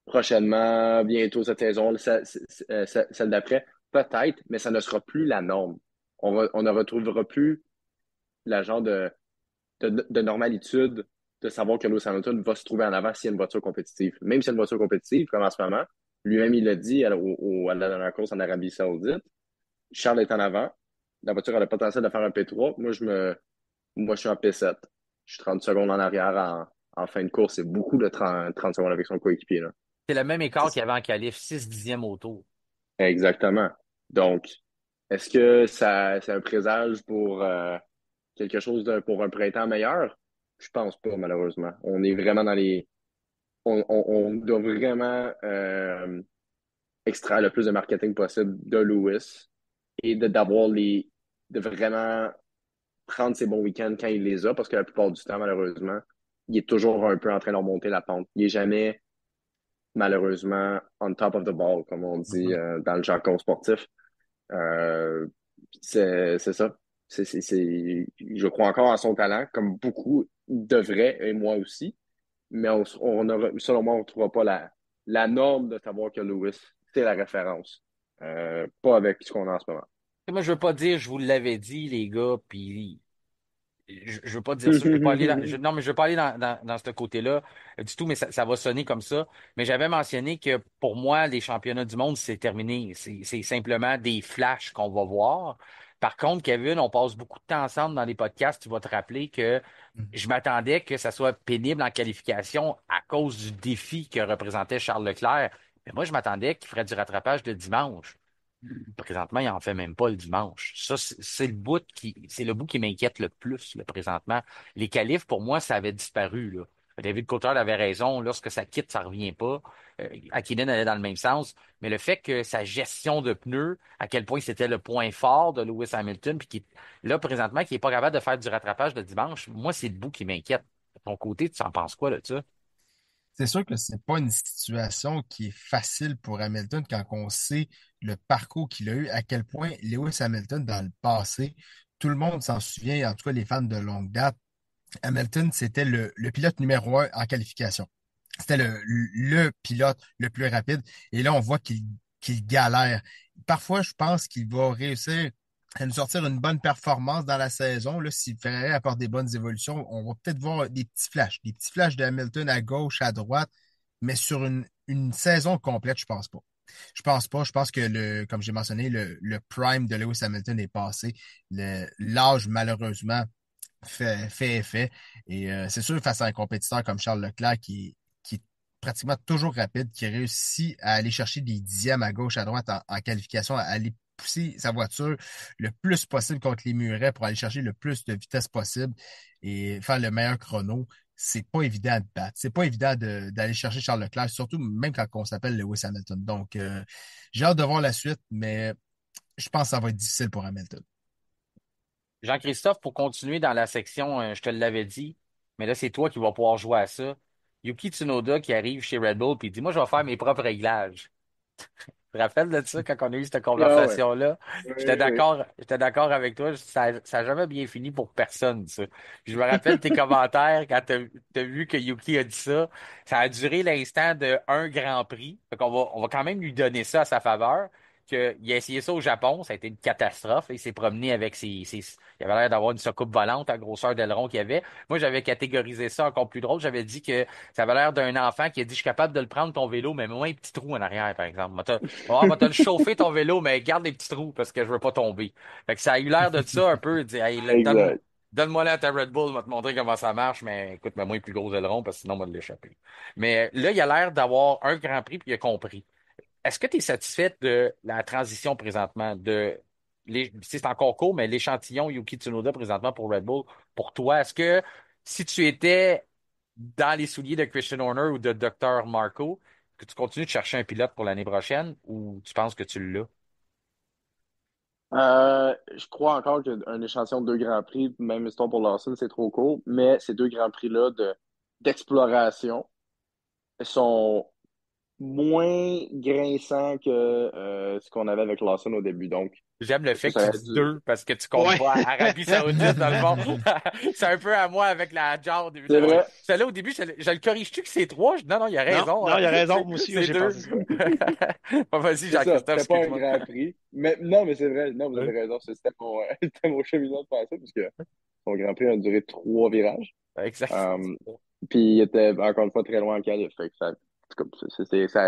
[SPEAKER 2] prochainement, bientôt cette saison, celle d'après. Peut-être, mais ça ne sera plus la norme. On ne retrouvera plus la genre de normalitude de savoir que Lewis Hamilton va se trouver en avant s'il y a une voiture compétitive. Même s'il y a une voiture compétitive, comme en ce moment, lui-même, il l'a dit à la dernière course en Arabie Saoudite, Charles est en avant, la voiture a le potentiel de faire un P3. Moi, je suis en P7. Je suis 30 secondes en arrière en fin de course. C'est beaucoup de 30 secondes avec son coéquipier, là.
[SPEAKER 1] C'est le même écart qu'il
[SPEAKER 2] C'est-
[SPEAKER 1] y avait en qualif, 6 dixièmes au tour.
[SPEAKER 2] Exactement. Donc, est-ce que ça, c'est un présage pour quelque chose pour un printemps meilleur? Je pense pas, malheureusement. On est vraiment dans les. On doit vraiment extraire le plus de marketing possible de Lewis et d'avoir de vraiment prendre ses bons week-ends quand il les a, parce que la plupart du temps, malheureusement, il est toujours un peu en train de remonter la pente. Il est jamais, malheureusement, on top of the ball, comme on dit
[SPEAKER 3] Mhm.
[SPEAKER 2] dans le jargon sportif. Euh, c'est ça. Je crois encore à son talent, comme beaucoup devraient, et moi aussi. Mais selon moi, on ne trouvera pas la norme de savoir que Lewis, c'est la référence. Pas avec ce qu'on a en ce moment.
[SPEAKER 1] Moi, je veux pas dire, je vous l'avais dit, les gars, puis je veux pas dire ça. Je veux pas aller non, mais je veux pas aller dans ce côté-là du tout, mais ça va sonner comme ça. Mais j'avais mentionné que pour moi, les championnats du monde, c'est terminé. C'est simplement des flashs qu'on va voir. Par contre, Kevin, on passe beaucoup de temps ensemble dans les podcasts. Tu vas te rappeler que je m'attendais que ça soit pénible en qualification à cause du défi que représentait Charles Leclerc. Mais moi, je m'attendais qu'il ferait du rattrapage le dimanche. Présentement, il en fait même pas le dimanche. Ça, c'est le bout qui m'inquiète le plus, là, présentement. Les qualifs, pour moi, ça avait disparu, là. David Coulthard avait raison. Lorsque ça quitte, ça revient pas. Hakkinen allait dans le même sens. Mais le fait que sa gestion de pneus, à quel point c'était le point fort de Lewis Hamilton, puis là, présentement, qui est pas capable de faire du rattrapage le dimanche, moi, c'est le bout qui m'inquiète. De ton côté, tu en penses quoi, là, de ça?
[SPEAKER 3] C'est sûr que c'est pas une situation qui est facile pour Hamilton quand on sait le parcours qu'il a eu, à quel point Lewis Hamilton, dans le passé, tout le monde s'en souvient, en tout cas les fans de longue date, Hamilton, c'était le pilote numéro un en qualification. C'était le pilote le plus rapide. Et là, on voit qu'il galère. Parfois, je pense qu'il va réussir à nous sortir une bonne performance dans la saison. Là, s'il Ferrari apporte des bonnes évolutions, on va peut-être voir des petits flashs de Hamilton à gauche, à droite, mais sur une saison complète, je pense pas. Je pense pas. Je pense que comme j'ai mentionné, le prime de Lewis Hamilton est passé. L'âge, malheureusement, fait effet. Et c'est sûr, face à un compétiteur comme Charles Leclerc qui est pratiquement toujours rapide, qui réussit à aller chercher des dixièmes à gauche, à droite en qualification, à aller pousser sa voiture le plus possible contre les murets pour aller chercher le plus de vitesse possible et faire le meilleur chrono. C'est pas évident de battre. C'est pas évident d'aller chercher Charles Leclerc, surtout même quand on s'appelle Lewis Hamilton. Donc, j'ai hâte de voir la suite, mais je pense que ça va être difficile pour Hamilton.
[SPEAKER 1] Jean-Christophe, pour continuer dans la section, je te l'avais dit, mais là, c'est toi qui vas pouvoir jouer à ça. Yuki Tsunoda qui arrive chez Red Bull puis il dit, moi, je vais faire mes propres réglages. Tu te rappelles de ça quand on a eu cette
[SPEAKER 2] Ah ouais.
[SPEAKER 1] conversation-là?
[SPEAKER 2] Oui, oui.
[SPEAKER 1] J'étais d'accord avec toi. Ça a jamais bien fini pour personne, ça. Puis je me rappelle tes commentaires quand t'as vu que Yuki a dit ça. Ça a duré l'instant de un Grand Prix. Fait qu'on on va quand même lui donner ça à sa faveur. Il a essayé ça au Japon, ça a été une catastrophe. Il s'est promené avec il avait l'air d'avoir une soucoupe volante à grosseur d'aileron qu'il avait. Moi, j'avais catégorisé ça encore plus drôle. J'avais dit que ça avait l'air d'un enfant qui a dit, je suis capable de le prendre ton vélo, mais moins un petit trou en arrière, par exemple. Va te le chauffer ton vélo, mais garde les petits trous parce que je veux pas tomber. Fait que ça a eu l'air de ça un peu. Il dit, hey,
[SPEAKER 2] Exact.
[SPEAKER 1] donne-moi là ta Red Bull, je vais te montrer comment ça marche, mais écoute, mets-moi un plus gros aileron parce que sinon, on va l'échapper. Mais là, il a l'air d'avoir un grand prix puis il a compris. Est-ce que tu es satisfait de la transition présentement c'est encore court, mais l'échantillon Yuki Tsunoda présentement pour Red Bull, pour toi, est-ce que si tu étais dans les souliers de Christian Horner ou de Dr. Marco, que tu continues de chercher un pilote pour l'année prochaine ou tu penses que tu l'as?
[SPEAKER 2] Je crois encore qu'un échantillon de deux Grands Prix, même histoire pour Lawson, c'est trop court, mais ces deux Grands Prix-là d'exploration sont moins grinçants que ce qu'on avait avec Lawson au début. Donc,
[SPEAKER 1] J'aime le
[SPEAKER 2] est-ce que
[SPEAKER 1] fait que
[SPEAKER 2] ça
[SPEAKER 1] tu
[SPEAKER 2] aurait
[SPEAKER 1] dis
[SPEAKER 2] dû...
[SPEAKER 1] deux parce que tu comptes
[SPEAKER 4] Ouais.
[SPEAKER 1] pas Arabie Saoudite dans le fond. C'est un peu à moi avec la Jar au début de
[SPEAKER 2] C'est
[SPEAKER 1] la saison.
[SPEAKER 2] vrai,
[SPEAKER 1] Celle-là, au début, je le corrige-tu que c'est trois? Non, non, il a
[SPEAKER 4] Non,
[SPEAKER 1] raison.
[SPEAKER 4] non, il a raison.
[SPEAKER 1] C'est
[SPEAKER 4] Moi aussi,
[SPEAKER 1] c'est
[SPEAKER 4] j'ai
[SPEAKER 1] deux.
[SPEAKER 4] pensé ça.
[SPEAKER 1] Bon, vas-y,
[SPEAKER 2] c'est ça.
[SPEAKER 1] Jean-Christophe,
[SPEAKER 2] C'était pas un
[SPEAKER 1] excuse-moi.
[SPEAKER 2] grand prix. Mais non, mais c'est vrai. Non, vous avez
[SPEAKER 1] Oui.
[SPEAKER 2] raison. C'était c'était mon cheminement de pensée, parce que son grand prix a duré 3 virages.
[SPEAKER 1] Exact.
[SPEAKER 2] Euh, Puis il était encore une fois très loin en qualif. Fait que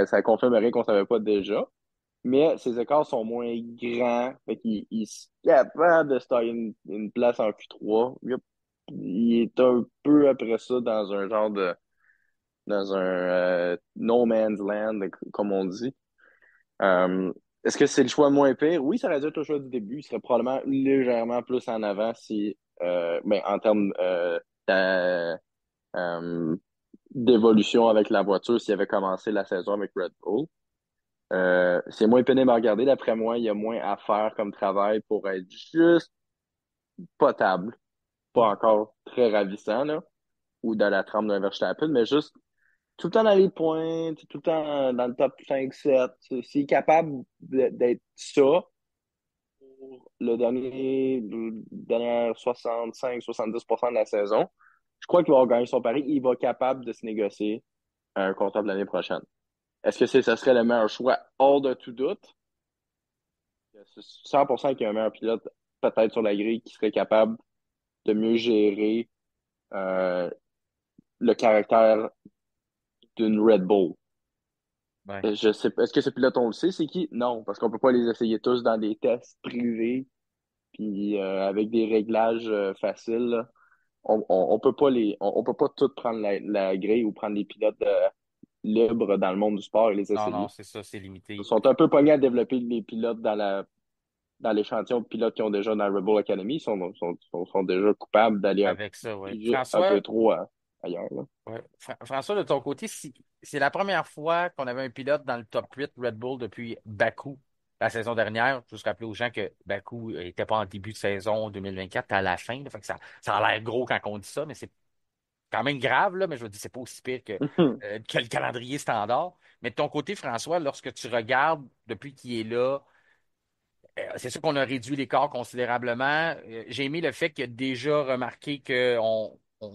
[SPEAKER 2] ça confirmerait qu'on savait pas déjà. Mais ses écarts sont moins grands. Fait qu'il il est capable de se tailler une place en Q3. Il est un peu après ça dans un no man's land, comme on dit. Euh, Est-ce que c'est le choix moins pire? Oui, ça aurait dû être le choix du début. Il serait probablement légèrement plus en avant si ben, en termes euh, d'évolution avec la voiture s'il avait commencé la saison avec Red Bull. C'est moins pénible à regarder. D'après moi, il y a moins à faire comme travail pour être juste potable. Pas encore très ravissant, là, ou dans la trempe d'un Verstappen, mais juste tout le temps dans les points, tout le temps dans le top 5-7. S'il est capable d'être ça pour le dernier 65-70% de la saison, je crois qu'il va gagner son pari. Il va être capable de se négocier un contrat de l'année prochaine. Est-ce que ça serait le meilleur choix? Hors de tout doute. C'est 100% qu'il y a un meilleur pilote peut-être sur la grille qui serait capable de mieux gérer euh, le caractère d'une Red Bull.
[SPEAKER 1] Ouais.
[SPEAKER 2] Je sais pas. Est-ce que ce pilote, on le sait, c'est qui? Non, parce qu'on peut pas les essayer tous dans des tests privés, puis avec des réglages faciles, là. On peut pas on peut pas tout prendre la grille ou prendre les pilotes libres dans le monde du sport et les
[SPEAKER 1] Non, non,
[SPEAKER 2] essayer.
[SPEAKER 1] c'est ça, c'est
[SPEAKER 2] Ils
[SPEAKER 1] limité.
[SPEAKER 2] sont un peu pognés à développer les pilotes dans l'échantillon de pilotes qui ont déjà dans la Red Bull Academy. Ils sont déjà coupables d'aller
[SPEAKER 1] Avec ça, ouais.
[SPEAKER 2] un peu
[SPEAKER 1] François,
[SPEAKER 2] trop ailleurs, là.
[SPEAKER 1] ouais. François, de ton côté, si, c'est la première fois qu'on avait un pilote dans le top 8 Red Bull depuis Bakou la saison dernière. Je veux juste rappeler aux gens que Bakou n'était pas en début de saison 2024, à la fin. Là. Fait que ça a l'air gros quand on dit ça, mais c'est quand même grave, là, mais je veux dire, c'est pas aussi pire que le calendrier standard. Mais de ton côté, François, lorsque tu regardes depuis qu'il est là, c'est sûr qu'on a réduit l'écart considérablement. J'ai aimé le fait qu'il a déjà remarqué que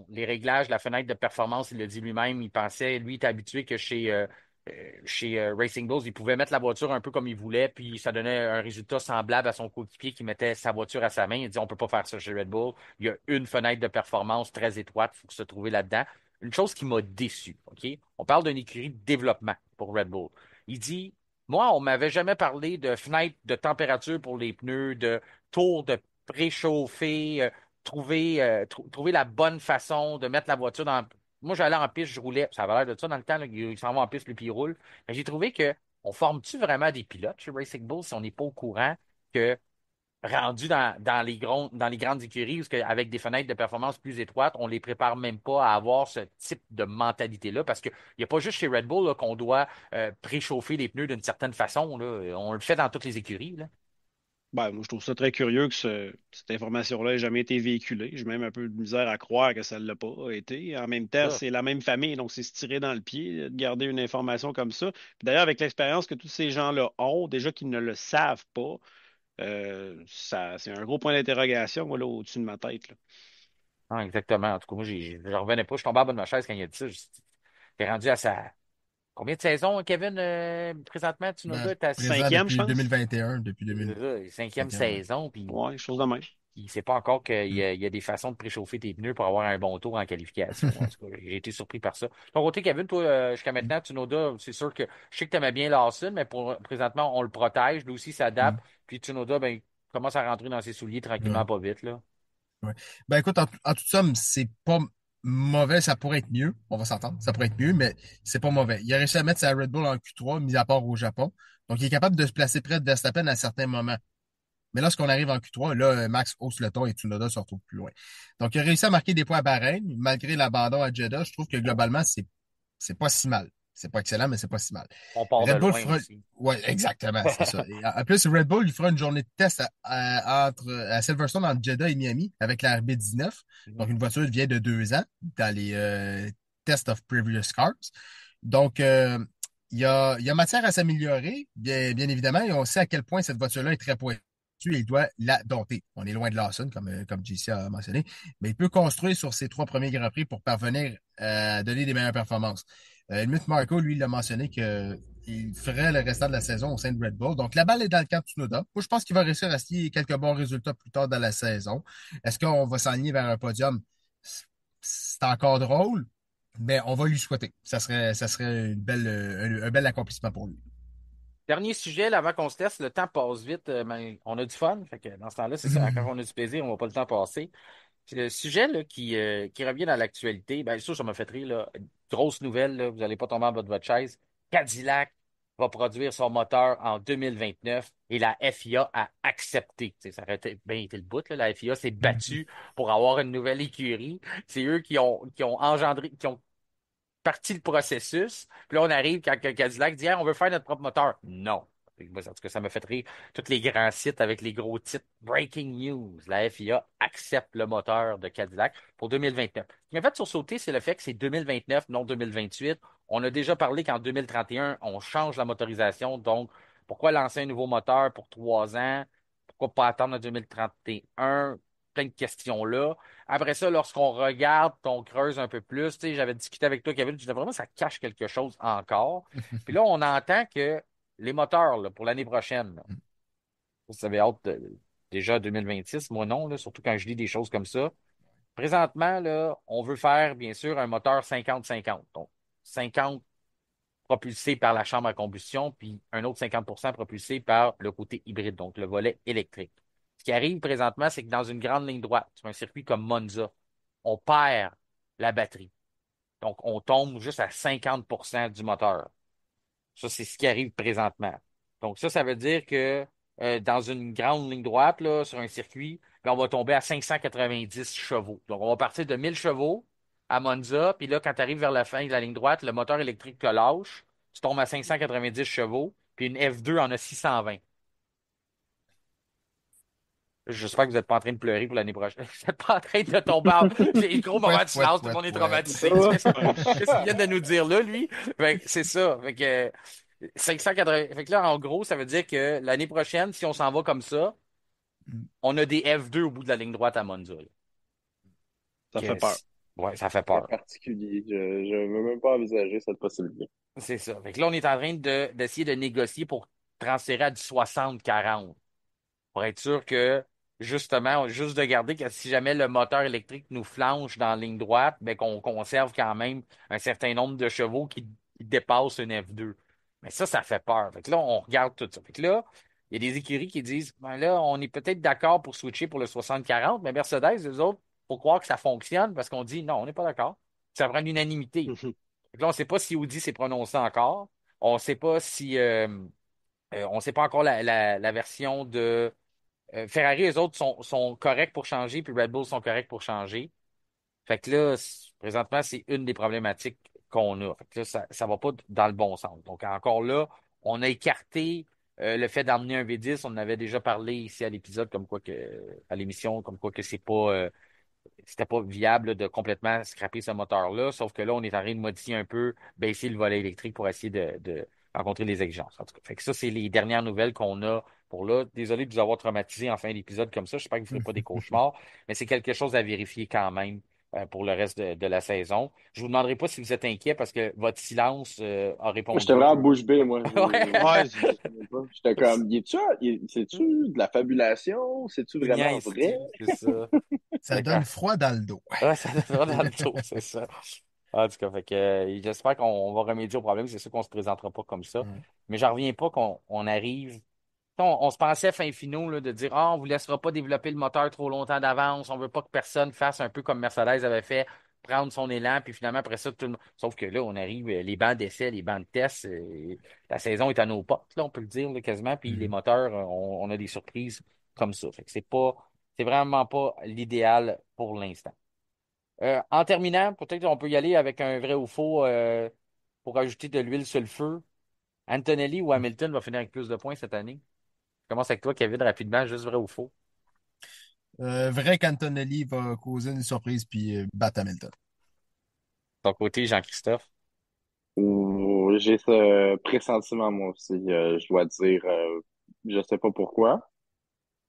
[SPEAKER 1] les réglages, la fenêtre de performance, il le dit lui-même, il pensait, lui, il était habitué que chez Racing Bulls, il pouvait mettre la voiture un peu comme il voulait, puis ça donnait un résultat semblable à son coéquipier qui mettait sa voiture à sa main. Il dit, on peut pas faire ça chez Red Bull. Il y a une fenêtre de performance très étroite, il faut se trouver là-dedans. Une chose qui m'a déçu, OK? On parle d'une écurie de développement pour Red Bull. Il dit, moi, on m'avait jamais parlé de fenêtre de température pour les pneus, de tour de préchauffer, trouver la bonne façon de mettre la voiture dans. Moi, j'allais en piste, je roulais. Ça avait l'air de ça dans le temps, là, il s'en va en piste, puis il roule. Mais j'ai trouvé que on forme-tu vraiment des pilotes chez Racing Bull si on n'est pas au courant que rendu dans les grandes écuries, avec des fenêtres de performance plus étroites, on les prépare même pas à avoir ce type de mentalité-là, parce qu'il n'y a pas juste chez Red Bull là, qu'on doit préchauffer les pneus d'une certaine façon. Là. On le fait dans toutes les écuries. Là.
[SPEAKER 4] Ben, moi, je trouve ça très curieux que cette information-là ait jamais été véhiculée. J'ai même un peu de misère à croire que ça ne l'a pas été. En même temps,
[SPEAKER 1] Ça.
[SPEAKER 4] c'est la même famille, donc c'est se tirer dans le pied de garder une information comme ça. Puis d'ailleurs, avec l'expérience que tous ces gens-là ont, déjà qu'ils ne le savent pas, c'est un gros point d'interrogation, moi, là, au-dessus de ma tête, là.
[SPEAKER 1] Ah, exactement. En tout cas, moi, je revenais pas. Je tombais en bas de ma chaise quand il a dit ça. T'es rendu à sa. Combien de saisons, Kevin, présentement,
[SPEAKER 3] Ben,
[SPEAKER 1] Tsunoda est à
[SPEAKER 3] présent
[SPEAKER 4] Cinquième, je
[SPEAKER 3] depuis
[SPEAKER 4] pense.
[SPEAKER 3] 2021, depuis 2000.
[SPEAKER 1] cinquième
[SPEAKER 3] Ouais.
[SPEAKER 1] saison, puis
[SPEAKER 4] Ouais, chose de même.
[SPEAKER 1] il ne sait pas encore qu'il
[SPEAKER 3] Mm.
[SPEAKER 1] y a des façons de préchauffer tes pneus pour avoir un bon tour en qualification. En tout cas, j'ai été surpris par ça. De ton côté, Kevin, toi, jusqu'à
[SPEAKER 3] Mm.
[SPEAKER 1] maintenant, Tsunoda, c'est sûr que je sais que tu aimais bien Lawson, mais présentement, on le protège. Lui aussi s'adapte.
[SPEAKER 3] Mm.
[SPEAKER 1] Puis Tsunoda, ben, il commence à rentrer dans ses souliers tranquillement,
[SPEAKER 3] Ouais.
[SPEAKER 1] pas vite, là.
[SPEAKER 3] Ouais. Ben écoute, en toute somme, c'est pas mauvais, ça pourrait être mieux. On va s'entendre, ça pourrait être mieux, mais c'est pas mauvais. Il a réussi à mettre sa Red Bull en Q3, mis à part au Japon. Donc, il est capable de se placer près de Verstappen à certains moments. Mais lorsqu'on arrive en Q3, là, Max hausse le ton et Tsunoda se retrouve plus loin. Donc, il a réussi à marquer des points à Bahreïn, malgré l'abandon à Jeddah. Je trouve que globalement, c'est pas si mal. C'est pas excellent, mais c'est pas si mal.
[SPEAKER 1] On part de
[SPEAKER 3] Red Bull
[SPEAKER 1] loin
[SPEAKER 3] fera,
[SPEAKER 1] aussi.
[SPEAKER 3] ouais, exactement, c'est ça. Et en plus, Red Bull, il fera une journée de test à Silverstone entre Jeddah et Miami avec la RB19. Donc,
[SPEAKER 1] Mhm.
[SPEAKER 3] une voiture vieille de 2 ans dans test of previous cars. Donc, il y a matière à s'améliorer, bien évidemment, et on sait à quel point cette voiture-là est très pointue et il doit la dompter. On est loin de Lawson, comme JC a mentionné, mais il peut construire sur ses 3 premiers Grands Prix pour parvenir à donner des meilleures performances. Helmut Marko, lui, il a mentionné qu'il ferait le restant de la saison au sein de Red Bull. Donc, la balle est dans le camp de Tsunoda. Moi, je pense qu'il va réussir à signer quelques bons résultats plus tard dans la saison. Est-ce qu'on va s'enligner vers un podium? C'est encore drôle, mais on va lui souhaiter. Ça serait un bel accomplissement pour lui.
[SPEAKER 1] Dernier sujet, là, avant qu'on se teste, le temps passe vite, mais on a du fun. Fait que dans ce temps-là, c'est ça. Quand on a du plaisir, on ne va pas le temps passer. C'est le sujet là, qui revient dans l'actualité. Bien sûr, ça m'a fait rire. Là. Grosse nouvelle, là, vous n'allez pas tomber en bas de votre chaise. Cadillac va produire son moteur en 2029 et la FIA a accepté. Tu sais, ça aurait bien été le bout. Là. La FIA s'est battue pour avoir une nouvelle écurie. C'est eux qui ont engendré, qui ont parti le processus. Puis là, on arrive quand Cadillac dit, ah, on veut faire notre propre moteur. Non. Moi, en tout cas, ça m'a fait rire. Tous les grands sites avec les gros titres. Breaking news. La FIA accepte le moteur de Cadillac pour 2029. Ce qui m'a fait sursauter, c'est le fait que c'est 2029, non 2028. On a déjà parlé qu'en 2031, on change la motorisation. Donc, pourquoi lancer un nouveau moteur pour 3 ans? Pourquoi pas attendre en 2031? Plein de questions là. Après ça, lorsqu'on regarde, on creuse un peu plus. Tu sais, j'avais discuté avec toi, Kevin, je disais vraiment ça cache quelque chose encore. Puis là, on entend que les moteurs là, pour l'année prochaine, là, vous avez hâte déjà 2026, moi non, là, surtout quand je lis des choses comme ça. Présentement, là, on veut faire, bien sûr, un moteur 50-50. Donc, 50 propulsé par la chambre à combustion, puis un autre 50% propulsé par le côté hybride, donc le volet électrique. Ce qui arrive présentement, c'est que dans une grande ligne droite, sur un circuit comme Monza, on perd la batterie. Donc, on tombe juste à 50% du moteur. Ça, c'est ce qui arrive présentement. Donc, ça veut dire que dans une grande ligne droite, là, sur un circuit, ben, on va tomber à 590 chevaux. Donc, on va partir de 1000 chevaux à Monza, puis là, quand tu arrives vers la fin de la ligne droite, le moteur électrique te lâche, tu tombes à 590 chevaux, puis une F2 en a 620. J'espère que vous n'êtes pas en train de pleurer pour l'année prochaine. Vous n'êtes pas en train de tomber en... J'ai un gros moment
[SPEAKER 3] Fouette,
[SPEAKER 1] de
[SPEAKER 3] fouette,
[SPEAKER 1] silence, tout le
[SPEAKER 3] fouette,
[SPEAKER 1] monde est
[SPEAKER 3] fouette.
[SPEAKER 1] traumatisé. Qu'est-ce qu'il vient de nous dire là, lui? C'est ça. Fait que 580. Fait que là, en gros, ça veut dire que l'année prochaine, si on s'en va comme ça, on a des F2 au bout de la ligne droite à Monza. Là.
[SPEAKER 4] Ça fait peur.
[SPEAKER 1] Ouais, ça fait
[SPEAKER 2] Très
[SPEAKER 1] peur.
[SPEAKER 2] particulier. Je ne veux même pas envisager cette possibilité.
[SPEAKER 1] C'est ça. Fait que là, on est en train d'essayer de négocier pour transférer à du 60-40. Pour être sûr que, justement, juste de garder que si jamais le moteur électrique nous flanche dans la ligne droite, ben, qu'on conserve quand même un certain nombre de chevaux qui dépassent une F2. Mais ça fait peur. Fait que là, on regarde tout ça. Fait que là, il y a des écuries qui disent, ben là, on est peut-être d'accord pour switcher pour le 60-40, mais Mercedes, eux autres, faut croire que ça fonctionne parce qu'on dit, non, on n'est pas d'accord. Ça prend l'unanimité. Fait que là, on ne sait pas si Audi s'est prononcé encore. On ne sait pas si, on ne sait pas encore la version de Ferrari, eux autres, sont corrects pour changer, puis Red Bull sont corrects pour changer. Fait que là, présentement, c'est une des problématiques qu'on a. Fait que là, ça va pas dans le bon sens. Donc, encore là, on a écarté le fait d'emmener un V10. On en avait déjà parlé ici à l'épisode, comme quoi que, à l'émission, comme quoi que c'était pas viable là, de complètement scraper ce moteur-là. Sauf que là, on est en train de modifier un peu, baisser le volet électrique pour essayer de rencontrer les exigences. En tout cas, fait que ça, c'est les dernières nouvelles qu'on a pour là. Désolé de vous avoir traumatisé en fin d'épisode comme ça. J'espère que vous ne ferez pas des cauchemars, mais c'est quelque chose à vérifier quand même pour le reste de la saison. Je vous demanderai pas si vous êtes inquiet parce que votre silence a
[SPEAKER 2] J'étais
[SPEAKER 1] répondu.
[SPEAKER 2] vraiment bouche bée, moi.
[SPEAKER 4] Ouais,
[SPEAKER 2] J'étais comme, c'est-tu de la fabulation? C'est-tu
[SPEAKER 1] Une
[SPEAKER 2] vraiment vrai?
[SPEAKER 1] niaiserie, c'est ça.
[SPEAKER 3] Ça donne froid dans le dos.
[SPEAKER 1] Ouais, ça devrait dans le dos, c'est ça. En tout cas, fait que, j'espère qu'on va remédier au problème. C'est sûr qu'on ne se présentera pas comme ça.
[SPEAKER 3] Ouais.
[SPEAKER 1] Mais j'en reviens pas qu'on arrive. On se pensait fin finaux là, de dire ah, on ne vous laissera pas développer le moteur trop longtemps d'avance. On ne veut pas que personne fasse un peu comme Mercedes avait fait, prendre son élan, puis finalement, après ça, tout le monde. Sauf que là, on arrive, les bancs d'essai, les bancs de test, la saison est à nos portes, là, on peut le dire là, quasiment. Puis les
[SPEAKER 3] Mhm.
[SPEAKER 1] moteurs, on a des surprises comme ça. Fait que c'est vraiment pas l'idéal pour l'instant. En terminant, peut-être qu'on peut y aller avec un vrai ou faux pour ajouter de l'huile sur le feu. Antonelli ou Hamilton va finir avec plus de points cette année. Je commence avec toi, Kevin, rapidement, juste vrai ou faux.
[SPEAKER 3] Vrai qu'Antonelli va causer une surprise puis battre Hamilton.
[SPEAKER 1] Ton côté, Jean-Christophe.
[SPEAKER 2] Ou j'ai ce pressentiment, moi aussi. Je dois dire, je sais pas pourquoi,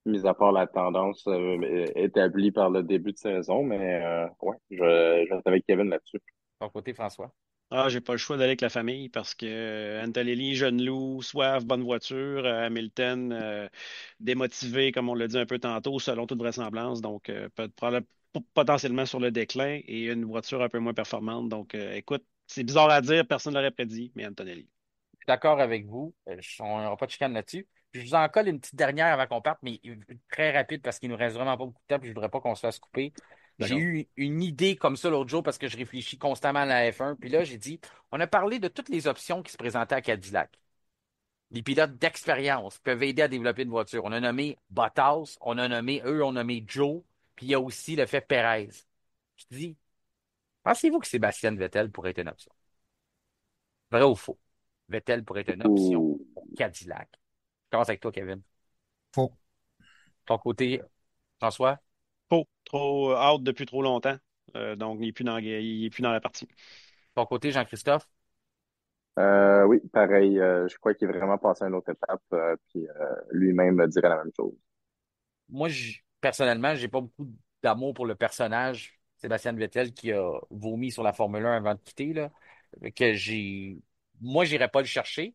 [SPEAKER 2] mis à part la tendance établie par le début de saison, mais ouais, je reste avec Kevin là-dessus.
[SPEAKER 1] Ton côté, François.
[SPEAKER 4] Ah, j'ai pas le choix d'aller avec la famille parce que Antonelli, jeune loup, soif, bonne voiture, Hamilton, démotivé, comme on l'a dit un peu tantôt, selon toute vraisemblance, donc potentiellement sur le déclin et une voiture un peu moins performante. Donc, écoute, c'est bizarre à dire, personne ne l'aurait prédit, mais Antonelli.
[SPEAKER 1] D'accord avec vous. On n'aura pas de chicane là-dessus. Puis je vous en colle une petite dernière avant qu'on parte, mais très rapide parce qu'il nous reste vraiment pas beaucoup de temps, puis je voudrais pas qu'on se fasse couper. J'ai
[SPEAKER 4] D'accord.
[SPEAKER 1] eu une idée comme ça l'autre jour parce que je réfléchis constamment à la F1. Puis là, j'ai dit, on a parlé de toutes les options qui se présentaient à Cadillac. Les pilotes d'expérience peuvent aider à développer une voiture. On a nommé Bottas, eux ont nommé Joe, puis il y a aussi le fait Perez. Je dis, pensez-vous que Sébastien Vettel pourrait être une option? Vrai ou faux? Vettel pourrait être une option
[SPEAKER 2] Ou
[SPEAKER 1] pour Cadillac. Je commence avec toi, Kevin.
[SPEAKER 3] Faux.
[SPEAKER 1] Ton côté, François.
[SPEAKER 4] Trop out depuis trop longtemps, donc il est plus dans la partie.
[SPEAKER 1] Ton côté, Jean-Christophe.
[SPEAKER 2] oui, pareil. Je crois qu'il est vraiment passé à une autre étape, puis lui-même dirait la même chose.
[SPEAKER 1] Moi, personnellement, j'ai pas beaucoup d'amour pour le personnage Sébastien Vettel qui a vomi sur la Formule 1 avant de quitter, là. Que moi, j'irais pas le chercher,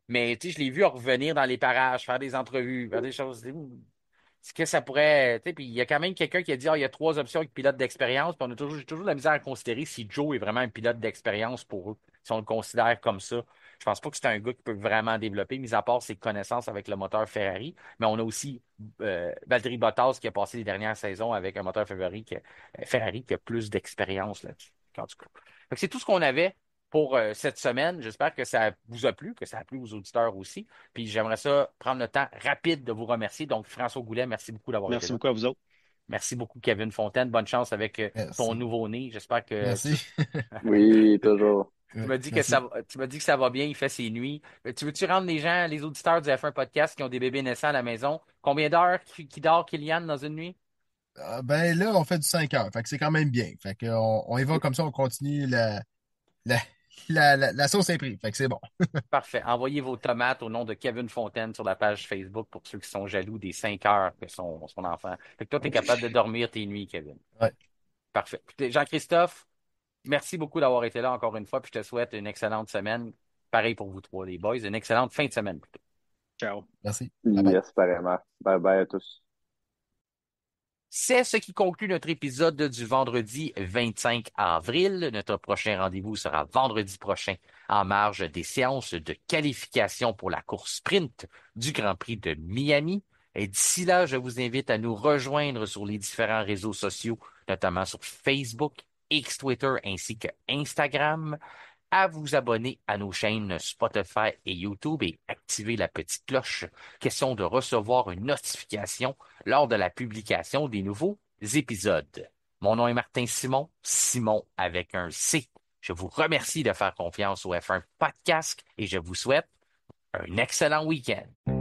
[SPEAKER 1] mais tu sais, je l'ai vu revenir dans les parages, faire des entrevues, faire des choses. Ce que ça pourrait. Tu sais, puis il y a quand même quelqu'un qui a dit, ah, il y a trois options avec pilote d'expérience, puis on a toujours, j'ai toujours de la misère à considérer si Joe est vraiment un pilote d'expérience pour eux, si on le considère comme ça. Je pense pas que c'est un gars qui peut vraiment développer, mis à part ses connaissances avec le moteur Ferrari. Mais on a aussi Valtteri Bottas qui a passé les dernières saisons avec un moteur Ferrari qui a plus d'expérience là-dessus. En tout cas. Fait que c'est tout ce qu'on avait pour cette semaine. J'espère que ça vous a plu, que ça a plu aux auditeurs aussi. Puis j'aimerais ça prendre le temps rapide de vous remercier. Donc, François Goulet, merci beaucoup d'avoir été
[SPEAKER 4] Merci
[SPEAKER 1] là.
[SPEAKER 4] beaucoup à vous autres.
[SPEAKER 1] Merci beaucoup, Kevin Fontaine. Bonne chance avec ton
[SPEAKER 3] Merci.
[SPEAKER 1] nouveau-né. J'espère que
[SPEAKER 3] Merci.
[SPEAKER 2] Oui, toujours.
[SPEAKER 1] tu m'as dit que
[SPEAKER 3] Merci.
[SPEAKER 1] tu m'as dit que ça va bien, il fait ses nuits. Tu veux-tu rendre les gens, les auditeurs du F1 Podcast qui ont des bébés naissants à la maison, combien d'heures qui dort Kylian dans une nuit?
[SPEAKER 3] Ben là, on fait du 5 heures. Fait que c'est quand même bien. Fait que on y va comme ça, on continue la, la sauce est prise. Fait que c'est bon.
[SPEAKER 1] Parfait. Envoyez vos tomates au nom de Kevin Fontaine sur la page Facebook pour ceux qui sont jaloux des 5 heures que son enfant. Fait que toi, tu es capable de dormir tes nuits, Kevin.
[SPEAKER 3] Ouais.
[SPEAKER 1] Parfait. Puis, Jean-Christophe, merci beaucoup d'avoir été là encore une fois, puis je te souhaite une excellente semaine. Pareil pour vous trois, les boys, une excellente fin de semaine plutôt.
[SPEAKER 4] Ciao.
[SPEAKER 3] Merci. Bye bye.
[SPEAKER 2] Yes, apparemment. Bye bye à tous.
[SPEAKER 1] C'est ce qui conclut notre épisode du vendredi 25 avril. Notre prochain rendez-vous sera vendredi prochain en marge des séances de qualification pour la course sprint du Grand Prix de Miami. Et d'ici là, je vous invite à nous rejoindre sur les différents réseaux sociaux, notamment sur Facebook, X, Twitter ainsi que Instagram, à vous abonner à nos chaînes Spotify et YouTube et activer la petite cloche, question de recevoir une notification lors de la publication des nouveaux épisodes. Mon nom est Martin Simon, Simon avec un C. Je vous remercie de faire confiance au F1 Podcast et je vous souhaite un excellent week-end.